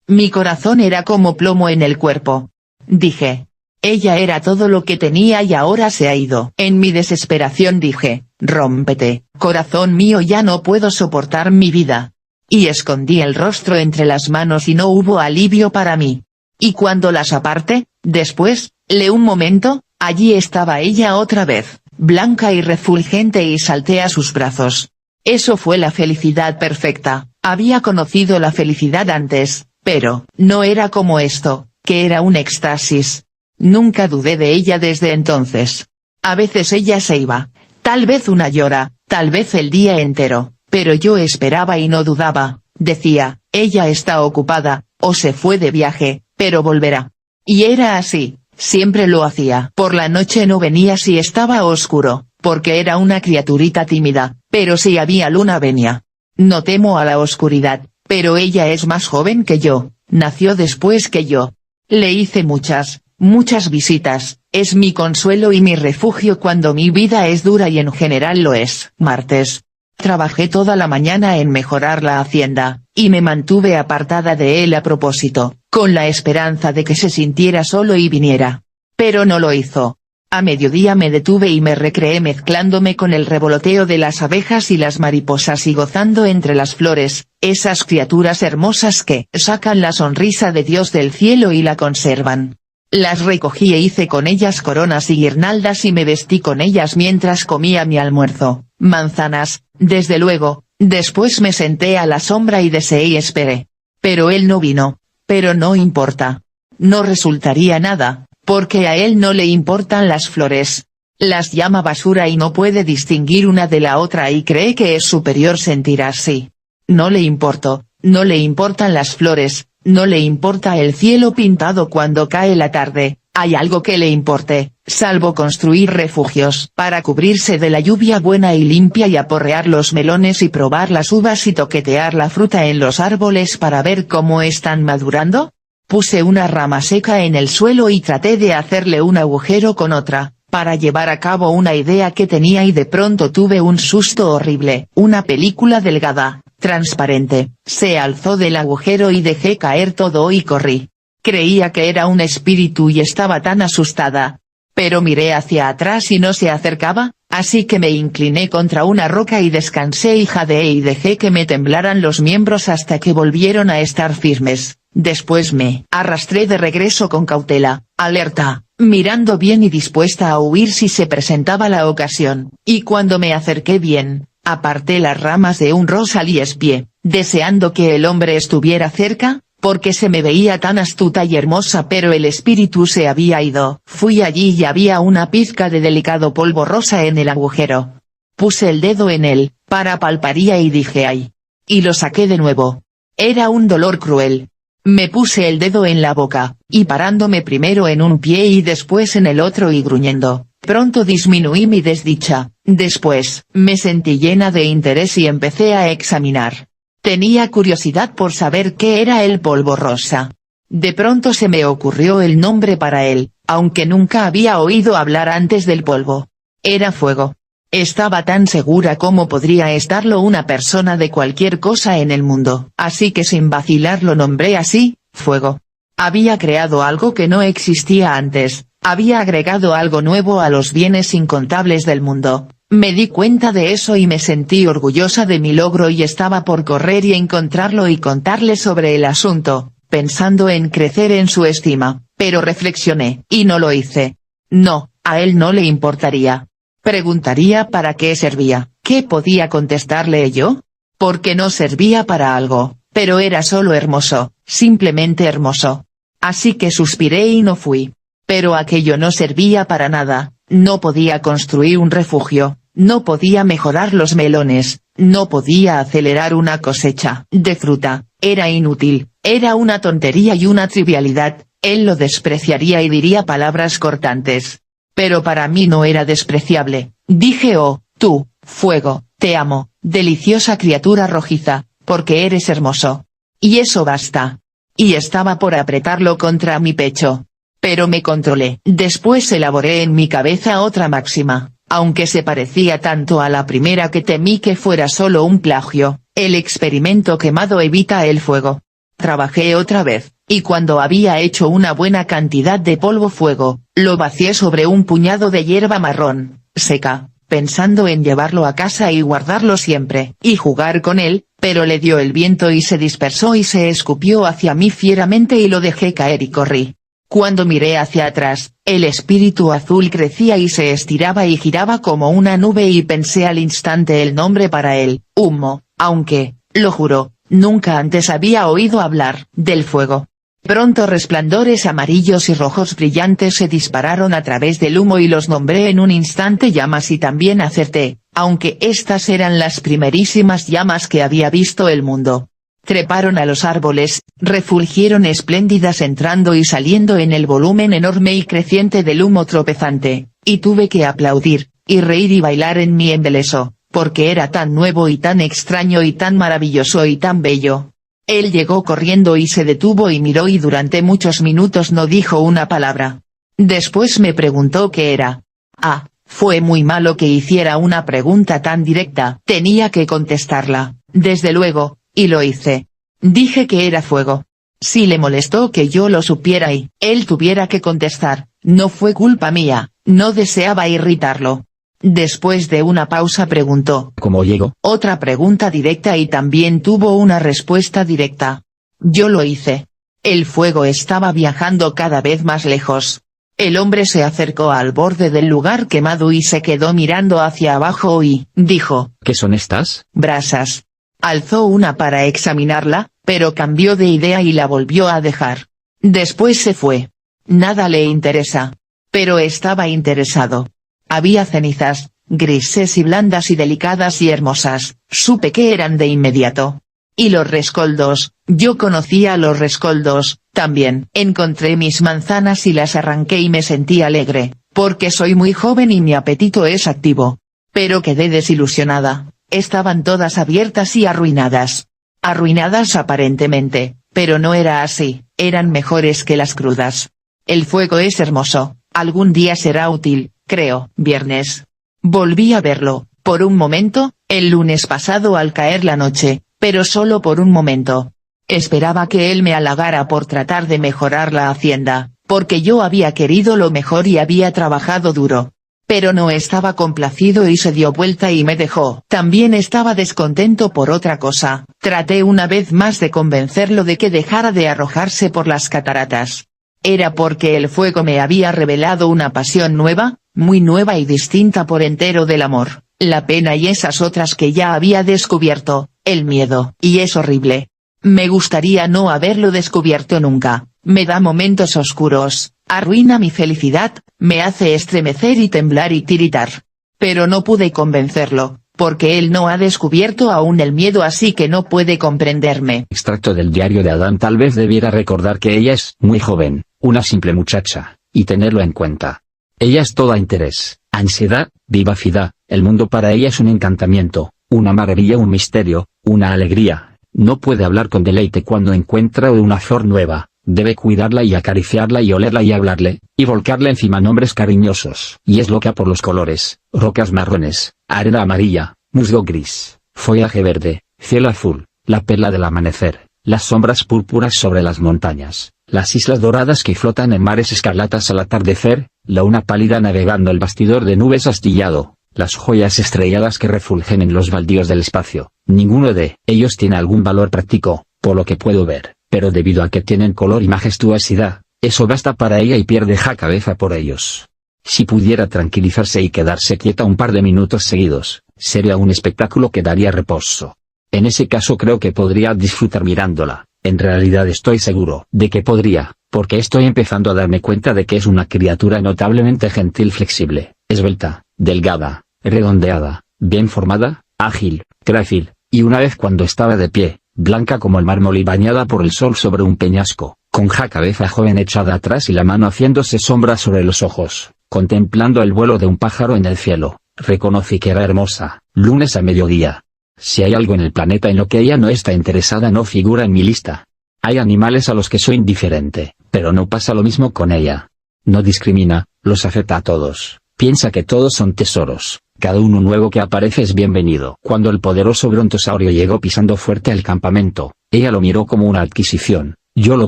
Mi corazón era como plomo en el cuerpo. Dije. Ella era todo lo que tenía y ahora se ha ido. En mi desesperación dije, rómpete, corazón mío, ya no puedo soportar mi vida. Y escondí el rostro entre las manos y no hubo alivio para mí. Y cuando las aparté, después, un momento, allí estaba ella otra vez, blanca y refulgente y salté a sus brazos. Eso fue la felicidad perfecta. Había conocido la felicidad antes, pero no era como esto, que era un éxtasis. Nunca dudé de ella desde entonces. A veces ella se iba, tal vez 1 hora, tal vez el día entero, pero yo esperaba y no dudaba, decía, ella está ocupada, o se fue de viaje, pero volverá. Y era así, siempre lo hacía. Por la noche no venía si estaba oscuro, porque era una criaturita tímida, pero si había luna venía. No temo a la oscuridad, pero ella es más joven que yo, nació después que yo. Le hice muchas visitas, es mi consuelo y mi refugio cuando mi vida es dura y en general lo es. Martes. Trabajé toda la mañana en mejorar la hacienda, y me mantuve apartada de él a propósito, con la esperanza de que se sintiera solo y viniera. Pero no lo hizo. A mediodía me detuve y me recreé mezclándome con el revoloteo de las abejas y las mariposas y gozando entre las flores, esas criaturas hermosas que sacan la sonrisa de Dios del cielo y la conservan. Las recogí e hice con ellas coronas y guirnaldas y me vestí con ellas mientras comía mi almuerzo, manzanas, desde luego, después me senté a la sombra y deseé y esperé. Pero él no vino, pero no importa. No resultaría nada, porque a él no le importan las flores. Las llama basura y no puede distinguir una de la otra y cree que es superior sentir así. No le importo, no le importan las flores. No le importa el cielo pintado cuando cae la tarde, ¿hay algo que le importe, salvo construir refugios para cubrirse de la lluvia buena y limpia y aporrear los melones y probar las uvas y toquetear la fruta en los árboles para ver cómo están madurando? Puse una rama seca en el suelo y traté de hacerle un agujero con otra, para llevar a cabo una idea que tenía y de pronto tuve un susto horrible. Una película delgada, transparente, se alzó del agujero y dejé caer todo y corrí. Creía que era un espíritu y estaba tan asustada. Pero miré hacia atrás y no se acercaba, así que me incliné contra una roca y descansé y jadeé y dejé que me temblaran los miembros hasta que volvieron a estar firmes. Después me arrastré de regreso con cautela, alerta, mirando bien y dispuesta a huir si se presentaba la ocasión, y cuando me acerqué bien, aparté las ramas de un rosal y espié, deseando que el hombre estuviera cerca, porque se me veía tan astuta y hermosa pero el espíritu se había ido. Fui allí y había una pizca de delicado polvo rosa en el agujero. Puse el dedo en él, para palpar y dije ¡ay! Y lo saqué de nuevo. Era un dolor cruel. Me puse el dedo en la boca, y parándome primero en un pie y después en el otro y gruñendo, pronto disminuí mi desdicha. Después, me sentí llena de interés y empecé a examinar. Tenía curiosidad por saber qué era el polvo rosa. De pronto se me ocurrió el nombre para él, aunque nunca había oído hablar antes del polvo. Era fuego. Estaba tan segura como podría estarlo una persona de cualquier cosa en el mundo, así que sin vacilar lo nombré así, fuego. Había creado algo que no existía antes, había agregado algo nuevo a los bienes incontables del mundo. Me di cuenta de eso y me sentí orgullosa de mi logro y estaba por correr y encontrarlo y contarle sobre el asunto, pensando en crecer en su estima, pero reflexioné, y no lo hice. No, a él no le importaría. Preguntaría para qué servía, ¿qué podía contestarle yo? Porque no servía para algo, pero era solo hermoso, simplemente hermoso. Así que suspiré y no fui. Pero aquello no servía para nada, no podía construir un refugio, no podía mejorar los melones, no podía acelerar una cosecha de fruta, era inútil, era una tontería y una trivialidad, él lo despreciaría y diría palabras cortantes. Pero para mí no era despreciable, dije oh, tú, fuego, te amo, deliciosa criatura rojiza, porque eres hermoso. Y eso basta. Y estaba por apretarlo contra mi pecho. Pero me controlé. Después elaboré en mi cabeza otra máxima, aunque se parecía tanto a la primera que temí que fuera solo un plagio, el experimento quemado evita el fuego. Trabajé otra vez, y cuando había hecho una buena cantidad de polvo fuego, lo vacié sobre un puñado de hierba marrón, seca, pensando en llevarlo a casa y guardarlo siempre, y jugar con él, pero le dio el viento y se dispersó y se escupió hacia mí fieramente y lo dejé caer y corrí. Cuando miré hacia atrás, el espíritu azul crecía y se estiraba y giraba como una nube y pensé al instante el nombre para él, humo, aunque, lo juro, nunca antes había oído hablar del fuego. Pronto resplandores amarillos y rojos brillantes se dispararon a través del humo y los nombré en un instante llamas y también acerté, aunque estas eran las primerísimas llamas que había visto el mundo. Treparon a los árboles, refulgieron espléndidas entrando y saliendo en el volumen enorme y creciente del humo tropezante, y tuve que aplaudir, y reír y bailar en mi embeleso, porque era tan nuevo y tan extraño y tan maravilloso y tan bello. Él llegó corriendo y se detuvo y miró y durante muchos minutos no dijo una palabra. Después me preguntó qué era. Ah, fue muy malo que hiciera una pregunta tan directa, tenía que contestarla, desde luego. Y lo hice. Dije que era fuego. Si le molestó que yo lo supiera y él tuviera que contestar, no fue culpa mía, no deseaba irritarlo. Después de una pausa preguntó. ¿Cómo llego? Otra pregunta directa y también tuvo una respuesta directa. Yo lo hice. El fuego estaba viajando cada vez más lejos. El hombre se acercó al borde del lugar quemado y se quedó mirando hacia abajo y dijo. ¿Qué son estas? Brasas. Alzó una para examinarla, pero cambió de idea y la volvió a dejar. Después se fue. Nada le interesa. Pero estaba interesado. Había cenizas, grises y blandas y delicadas y hermosas, supe que eran de inmediato. Y los rescoldos, yo conocía los rescoldos, también. Encontré mis manzanas y las arranqué y me sentí alegre, porque soy muy joven y mi apetito es activo. Pero quedé desilusionada. Estaban todas abiertas y arruinadas. Arruinadas aparentemente, pero no era así, eran mejores que las crudas. El fuego es hermoso, algún día será útil, creo. Viernes. Volví a verlo, por un momento, el lunes pasado al caer la noche, pero solo por un momento. Esperaba que él me halagara por tratar de mejorar la hacienda, porque yo había querido lo mejor y había trabajado duro. Pero no estaba complacido y se dio vuelta y me dejó. También estaba descontento por otra cosa. Traté una vez más de convencerlo de que dejara de arrojarse por las cataratas. Era porque el fuego me había revelado una pasión nueva, muy nueva y distinta por entero del amor, la pena y esas otras que ya había descubierto, el miedo. Y es horrible. Me gustaría no haberlo descubierto nunca. Me da momentos oscuros, arruina mi felicidad, me hace estremecer y temblar y tiritar. Pero no pude convencerlo, porque él no ha descubierto aún el miedo así que no puede comprenderme. Extracto del diario de Adán. Tal vez debiera recordar que ella es muy joven, una simple muchacha, y tenerlo en cuenta. Ella es toda interés, ansiedad, vivacidad, el mundo para ella es un encantamiento, una maravilla, un misterio, una alegría. No puede hablar con deleite cuando encuentra una flor nueva, Debe cuidarla y acariciarla y olerla y hablarle, y volcarle encima nombres cariñosos. Y es loca por los colores: rocas marrones, arena amarilla, musgo gris, follaje verde, cielo azul, la perla del amanecer, las sombras púrpuras sobre las montañas, las islas doradas que flotan en mares escarlatas al atardecer, la luna pálida navegando el bastidor de nubes astillado, las joyas estrelladas que refulgen en los baldíos del espacio. Ninguno de ellos tiene algún valor práctico, por lo que puedo ver, pero debido a que tienen color y majestuosidad, eso basta para ella y pierde ja cabeza por ellos. Si pudiera tranquilizarse y quedarse quieta un par de minutos seguidos, sería un espectáculo que daría reposo. En ese caso creo que podría disfrutar mirándola. En realidad estoy seguro de que podría, porque estoy empezando a darme cuenta de que es una criatura notablemente gentil, flexible, esbelta, delgada, redondeada, bien formada, ágil, grácil, y una vez cuando estaba de pie, blanca como el mármol y bañada por el sol sobre un peñasco, con ja cabeza joven echada atrás y la mano haciéndose sombra sobre los ojos, contemplando el vuelo de un pájaro en el cielo, reconocí que era hermosa. Lunes a mediodía. Si hay algo en el planeta en lo que ella no está interesada, no figura en mi lista. Hay animales a los que soy indiferente, pero no pasa lo mismo con ella. No discrimina, los acepta a todos, piensa que todos son tesoros, cada uno nuevo que aparece es bienvenido. Cuando el poderoso brontosaurio llegó pisando fuerte al campamento, ella lo miró como una adquisición, yo lo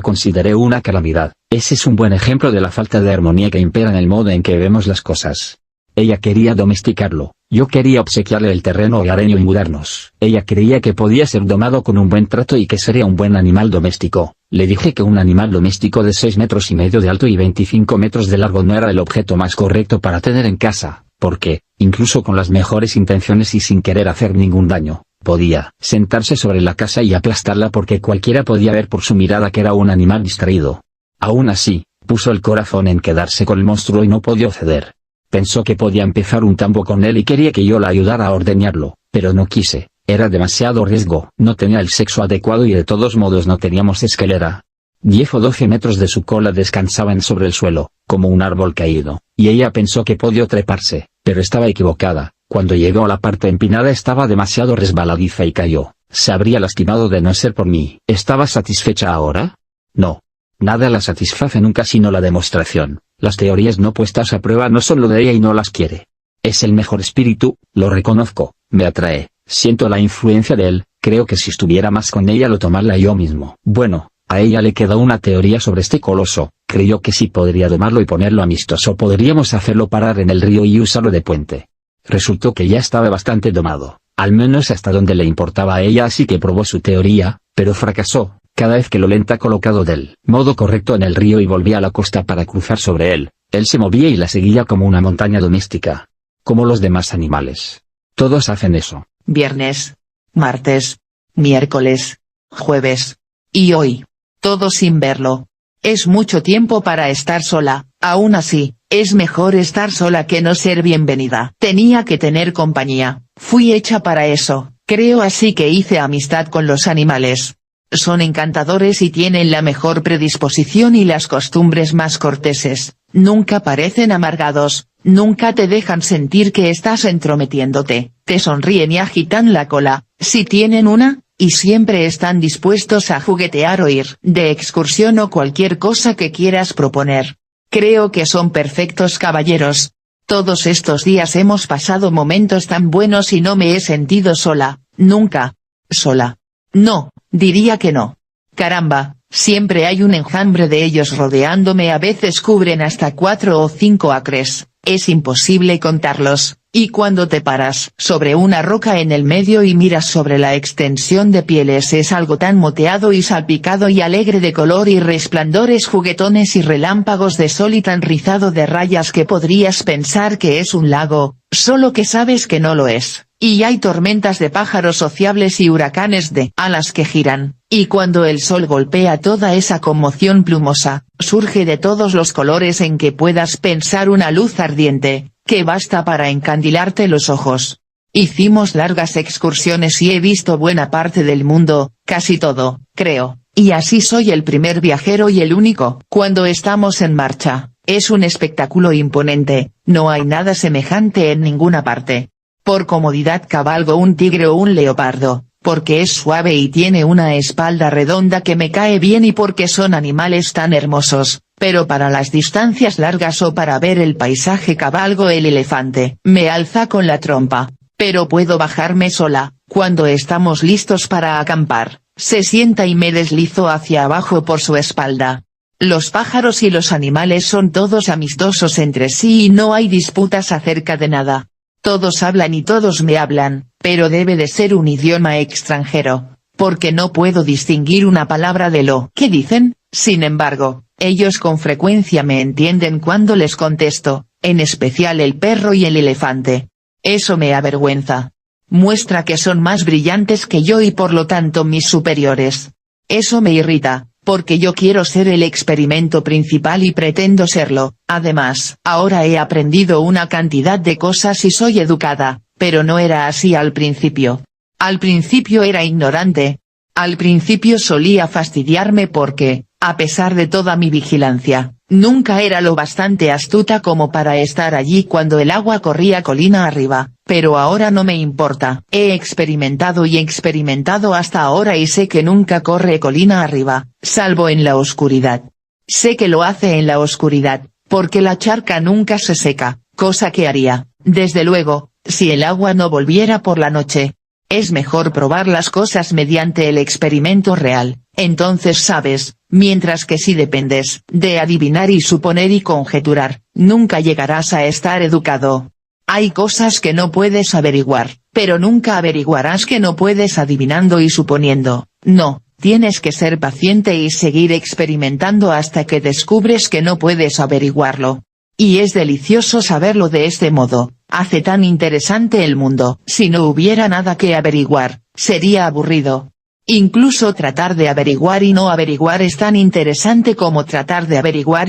consideré una calamidad. Ese es un buen ejemplo de la falta de armonía que impera en el modo en que vemos las cosas. Ella quería domesticarlo, yo quería obsequiarle el terreno hogareño y mudarnos. Ella creía que podía ser domado con un buen trato y que sería un buen animal doméstico. Le dije que un animal doméstico de 6,5 metros de alto y 25 metros de largo no era el objeto más correcto para tener en casa, porque, incluso con las mejores intenciones y sin querer hacer ningún daño, podía sentarse sobre la casa y aplastarla porque cualquiera podía ver por su mirada que era un animal distraído. Aún así, puso el corazón en quedarse con el monstruo y no podía ceder. Pensó que podía empezar un tambo con él y quería que yo la ayudara a ordeñarlo, pero no quise, era demasiado riesgo. No tenía el sexo adecuado y de todos modos no teníamos escalera. 10 o 12 metros de su cola descansaban sobre el suelo, como un árbol caído, y ella pensó que podía treparse, pero estaba equivocada. Cuando llegó a la parte empinada estaba demasiado resbaladiza y cayó. Se habría lastimado de no ser por mí. ¿Estaba satisfecha ahora? No. Nada la satisface nunca sino la demostración. Las teorías no puestas a prueba no son lo de ella y no las quiere. Es el mejor espíritu, lo reconozco, me atrae, siento la influencia de él, creo que si estuviera más con ella lo tomaría yo mismo. Bueno, a ella le queda una teoría sobre este coloso, creyó que si podría domarlo y ponerlo amistoso podríamos hacerlo parar en el río y usarlo de puente. Resultó que ya estaba bastante domado, al menos hasta donde le importaba a ella, así que probó su teoría, pero fracasó. Cada vez que lo lenta colocado del modo correcto en el río y volvía a la costa para cruzar sobre él se movía y la seguía como una montaña doméstica. Como los demás animales. Todos hacen eso. Viernes, martes, miércoles, jueves. Y hoy. Todo sin verlo. Es mucho tiempo para estar sola, aún así, es mejor estar sola que no ser bienvenida. Tenía que tener compañía, fui hecha para eso, creo, así que hice amistad con los animales. Son encantadores y tienen la mejor predisposición y las costumbres más corteses, nunca parecen amargados, nunca te dejan sentir que estás entrometiéndote, te sonríen y agitan la cola, si tienen una, y siempre están dispuestos a juguetear o ir de excursión o cualquier cosa que quieras proponer. Creo que son perfectos caballeros. Todos estos días hemos pasado momentos tan buenos y no me he sentido sola, nunca. Sola. No, diría que no. Caramba, siempre hay un enjambre de ellos rodeándome, a veces cubren hasta 4 o 5 acres, es imposible contarlos, y cuando te paras sobre una roca en el medio y miras sobre la extensión de pieles es algo tan moteado y salpicado y alegre de color y resplandores juguetones y relámpagos de sol y tan rizado de rayas que podrías pensar que es un lago, solo que sabes que no lo es. Y hay tormentas de pájaros sociables y huracanes de alas que giran, y cuando el sol golpea toda esa conmoción plumosa, surge de todos los colores en que puedas pensar una luz ardiente, que basta para encandilarte los ojos. Hicimos largas excursiones y he visto buena parte del mundo, casi todo, creo, y así soy el primer viajero y el único. Cuando estamos en marcha, es un espectáculo imponente, no hay nada semejante en ninguna parte. Por comodidad cabalgo un tigre o un leopardo, porque es suave y tiene una espalda redonda que me cae bien y porque son animales tan hermosos, pero para las distancias largas o para ver el paisaje cabalgo el elefante. Me alza con la trompa, pero puedo bajarme sola. Cuando estamos listos para acampar, se sienta y me deslizo hacia abajo por su espalda. Los pájaros y los animales son todos amistosos entre sí y no hay disputas acerca de nada. Todos hablan y todos me hablan, pero debe de ser un idioma extranjero, porque no puedo distinguir una palabra de lo que dicen. Sin embargo, ellos con frecuencia me entienden cuando les contesto, en especial el perro y el elefante. Eso me avergüenza. Muestra que son más brillantes que yo y por lo tanto mis superiores. Eso me irrita, porque yo quiero ser el experimento principal y pretendo serlo. Además, ahora he aprendido una cantidad de cosas y soy educada, pero no era así al principio. Al principio era ignorante. Al principio solía fastidiarme porque, a pesar de toda mi vigilancia, nunca era lo bastante astuta como para estar allí cuando el agua corría colina arriba, pero ahora no me importa. He experimentado y experimentado hasta ahora y sé que nunca corre colina arriba, salvo en la oscuridad. Sé que lo hace en la oscuridad, porque la charca nunca se seca, cosa que haría, desde luego, si el agua no volviera por la noche. Es mejor probar las cosas mediante el experimento real, entonces sabes, mientras que si dependes de adivinar y suponer y conjeturar, nunca llegarás a estar educado. Hay cosas que no puedes averiguar, pero nunca averiguarás que no puedes adivinando y suponiendo. No, tienes que ser paciente y seguir experimentando hasta que descubres que no puedes averiguarlo. Y es delicioso saberlo de este modo, hace tan interesante el mundo. Si no hubiera nada que averiguar, sería aburrido. Incluso tratar de averiguar y no averiguar es tan interesante como tratar de averiguar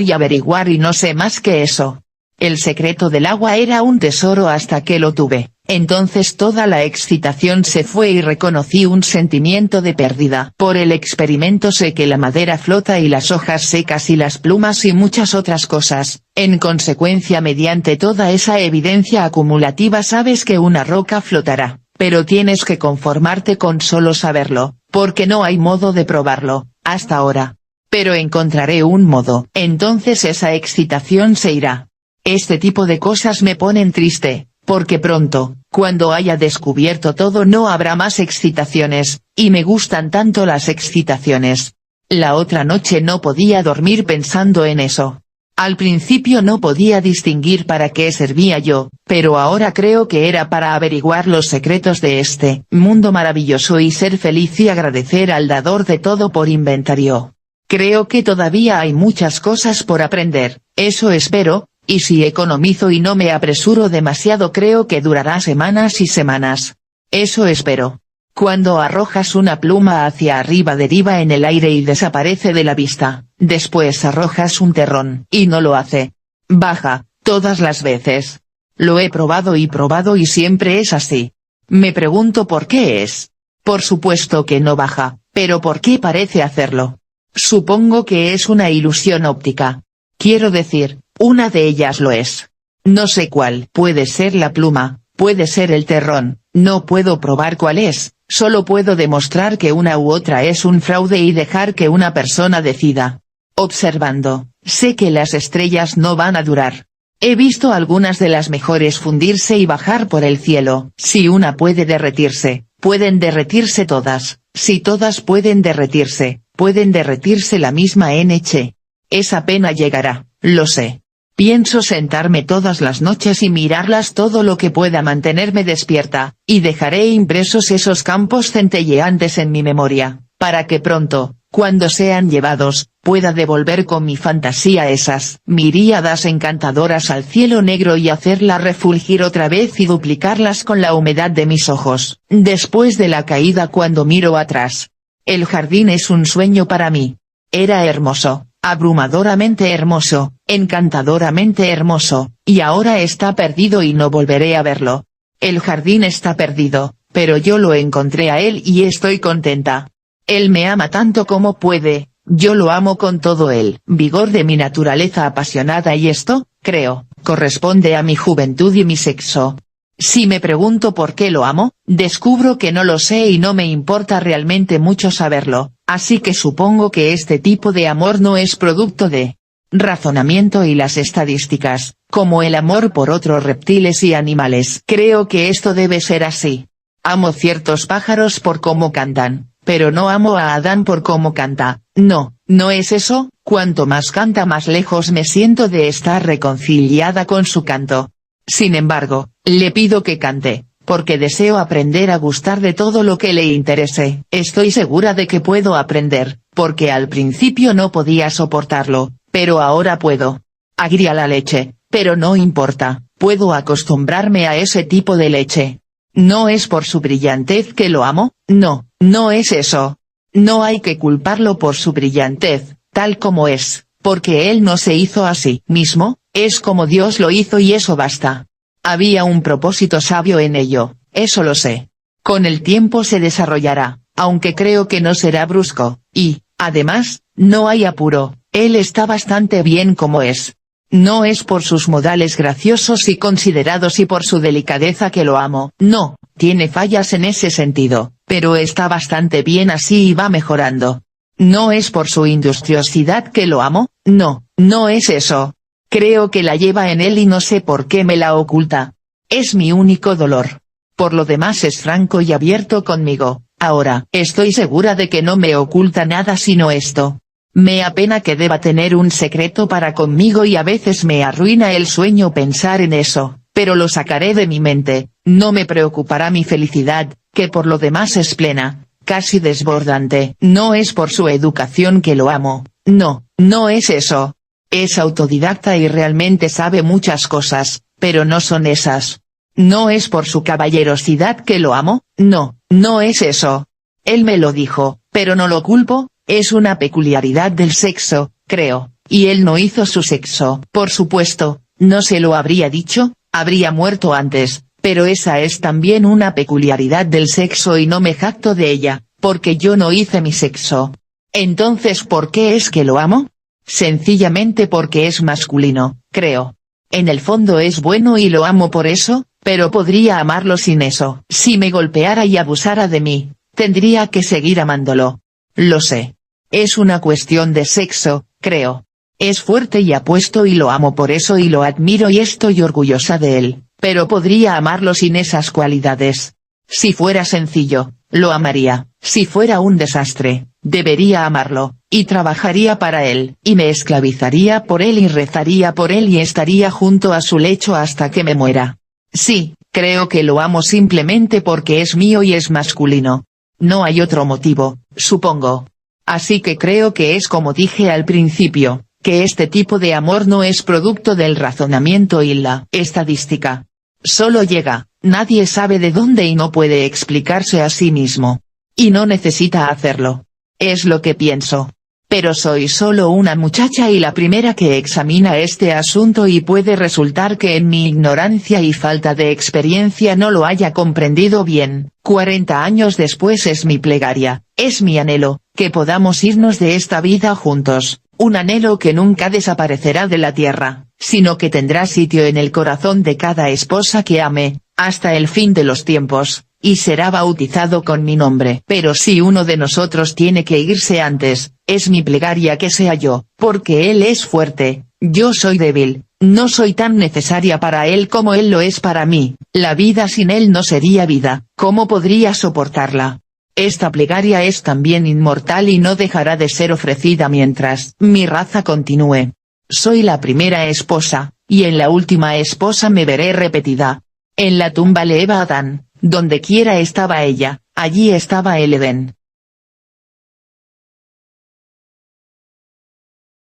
y no sé más que eso. El secreto del agua era un tesoro hasta que lo tuve, entonces toda la excitación se fue y reconocí un sentimiento de pérdida. Por el experimento sé que la madera flota y las hojas secas y las plumas y muchas otras cosas. En consecuencia, mediante toda esa evidencia acumulativa sabes que una roca flotará, pero tienes que conformarte con solo saberlo, porque no hay modo de probarlo, hasta ahora. Pero encontraré un modo. Entonces esa excitación se irá. Este tipo de cosas me ponen triste, porque pronto, cuando haya descubierto todo no habrá más excitaciones, y me gustan tanto las excitaciones. La otra noche no podía dormir pensando en eso. Al principio no podía distinguir para qué servía yo, pero ahora creo que era para averiguar los secretos de este mundo maravilloso y ser feliz y agradecer al dador de todo por inventario. Creo que todavía hay muchas cosas por aprender, eso espero. Y si economizo y no me apresuro demasiado creo que durará semanas y semanas. Eso espero. Cuando arrojas una pluma hacia arriba deriva en el aire y desaparece de la vista, después arrojas un terrón y no lo hace. Baja, todas las veces. Lo he probado y siempre es así. Me pregunto por qué es. Por supuesto que no baja, pero ¿por qué parece hacerlo? Supongo que es una ilusión óptica. Quiero decir, una de ellas lo es. No sé cuál. Puede ser la pluma, puede ser el terrón, no puedo probar cuál es, solo puedo demostrar que una u otra es un fraude y dejar que una persona decida. Observando, sé que las estrellas no van a durar. He visto algunas de las mejores fundirse y bajar por el cielo. Si una puede derretirse, pueden derretirse todas. Si todas pueden derretirse la misma noche. Esa pena llegará, lo sé. Pienso sentarme todas las noches y mirarlas todo lo que pueda mantenerme despierta, y dejaré impresos esos campos centelleantes en mi memoria, para que pronto, cuando sean llevados, pueda devolver con mi fantasía esas miríadas encantadoras al cielo negro y hacerlas refulgir otra vez y duplicarlas con la humedad de mis ojos, después de la caída cuando miro atrás. El jardín es un sueño para mí. Era hermoso. Abrumadoramente hermoso, encantadoramente hermoso, y ahora está perdido y no volveré a verlo. El jardín está perdido, pero yo lo encontré a él y estoy contenta. Él me ama tanto como puede, yo lo amo con todo el vigor de mi naturaleza apasionada y esto, creo, corresponde a mi juventud y mi sexo. Si me pregunto por qué lo amo, descubro que no lo sé y no me importa realmente mucho saberlo, así que supongo que este tipo de amor no es producto de razonamiento y las estadísticas, como el amor por otros reptiles y animales. Creo que esto debe ser así. Amo ciertos pájaros por cómo cantan, pero no amo a Adán por cómo canta. No, no es eso. Cuanto más canta más lejos me siento de estar reconciliada con su canto. Sin embargo, le pido que cante, porque deseo aprender a gustar de todo lo que le interese. Estoy segura de que puedo aprender, porque al principio no podía soportarlo, pero ahora puedo. Agria la leche, pero no importa, puedo acostumbrarme a ese tipo de leche. No es por su brillantez que lo amo, no, no es eso. No hay que culparlo por su brillantez, tal como es, porque él no se hizo a sí mismo, es como Dios lo hizo y eso basta. Había un propósito sabio en ello, eso lo sé. Con el tiempo se desarrollará, aunque creo que no será brusco, y, además, no hay apuro, él está bastante bien como es. No es por sus modales graciosos y considerados y por su delicadeza que lo amo, no, tiene fallas en ese sentido, pero está bastante bien así y va mejorando. No es por su industriosidad que lo amo, no, no es eso. Creo que la lleva en él y no sé por qué me la oculta. Es mi único dolor. Por lo demás es franco y abierto conmigo, ahora, estoy segura de que no me oculta nada sino esto. Me apena que deba tener un secreto para conmigo y a veces me arruina el sueño pensar en eso, pero lo sacaré de mi mente, no me preocupará mi felicidad, que por lo demás es plena, casi desbordante. No es por su educación que lo amo, no, no es eso. Es autodidacta y realmente sabe muchas cosas, pero no son esas. No es por su caballerosidad que lo amo, no, no es eso. Él me lo dijo, pero no lo culpo, es una peculiaridad del sexo, creo, y él no hizo su sexo. Por supuesto, no se lo habría dicho, habría muerto antes, pero esa es también una peculiaridad del sexo y no me jacto de ella, porque yo no hice mi sexo. Entonces, ¿por qué es que lo amo? Sencillamente porque es masculino, creo. En el fondo es bueno y lo amo por eso, pero podría amarlo sin eso. Si me golpeara y abusara de mí, tendría que seguir amándolo. Lo sé. Es una cuestión de sexo, creo. Es fuerte y apuesto y lo amo por eso y lo admiro y estoy orgullosa de él, pero podría amarlo sin esas cualidades. Si fuera sencillo, lo amaría, si fuera un desastre, debería amarlo, y trabajaría para él, y me esclavizaría por él y rezaría por él y estaría junto a su lecho hasta que me muera. Sí, creo que lo amo simplemente porque es mío y es masculino. No hay otro motivo, supongo. Así que creo que es como dije al principio, que este tipo de amor no es producto del razonamiento y la estadística. Solo llega, nadie sabe de dónde y no puede explicarse a sí mismo. Y no necesita hacerlo. Es lo que pienso. Pero soy solo una muchacha y la primera que examina este asunto y puede resultar que en mi ignorancia y falta de experiencia no lo haya comprendido bien. 40 años después es mi plegaria, es mi anhelo, que podamos irnos de esta vida juntos, un anhelo que nunca desaparecerá de la tierra, sino que tendrá sitio en el corazón de cada esposa que ame, hasta el fin de los tiempos, y será bautizado con mi nombre. Pero si uno de nosotros tiene que irse antes, es mi plegaria que sea yo, porque él es fuerte, yo soy débil, no soy tan necesaria para él como él lo es para mí, la vida sin él no sería vida, ¿cómo podría soportarla? Esta plegaria es también inmortal y no dejará de ser ofrecida mientras mi raza continúe. Soy la primera esposa, y en la última esposa me veré repetida. En la tumba le Eva a Adán, donde quiera estaba ella, allí estaba el Edén.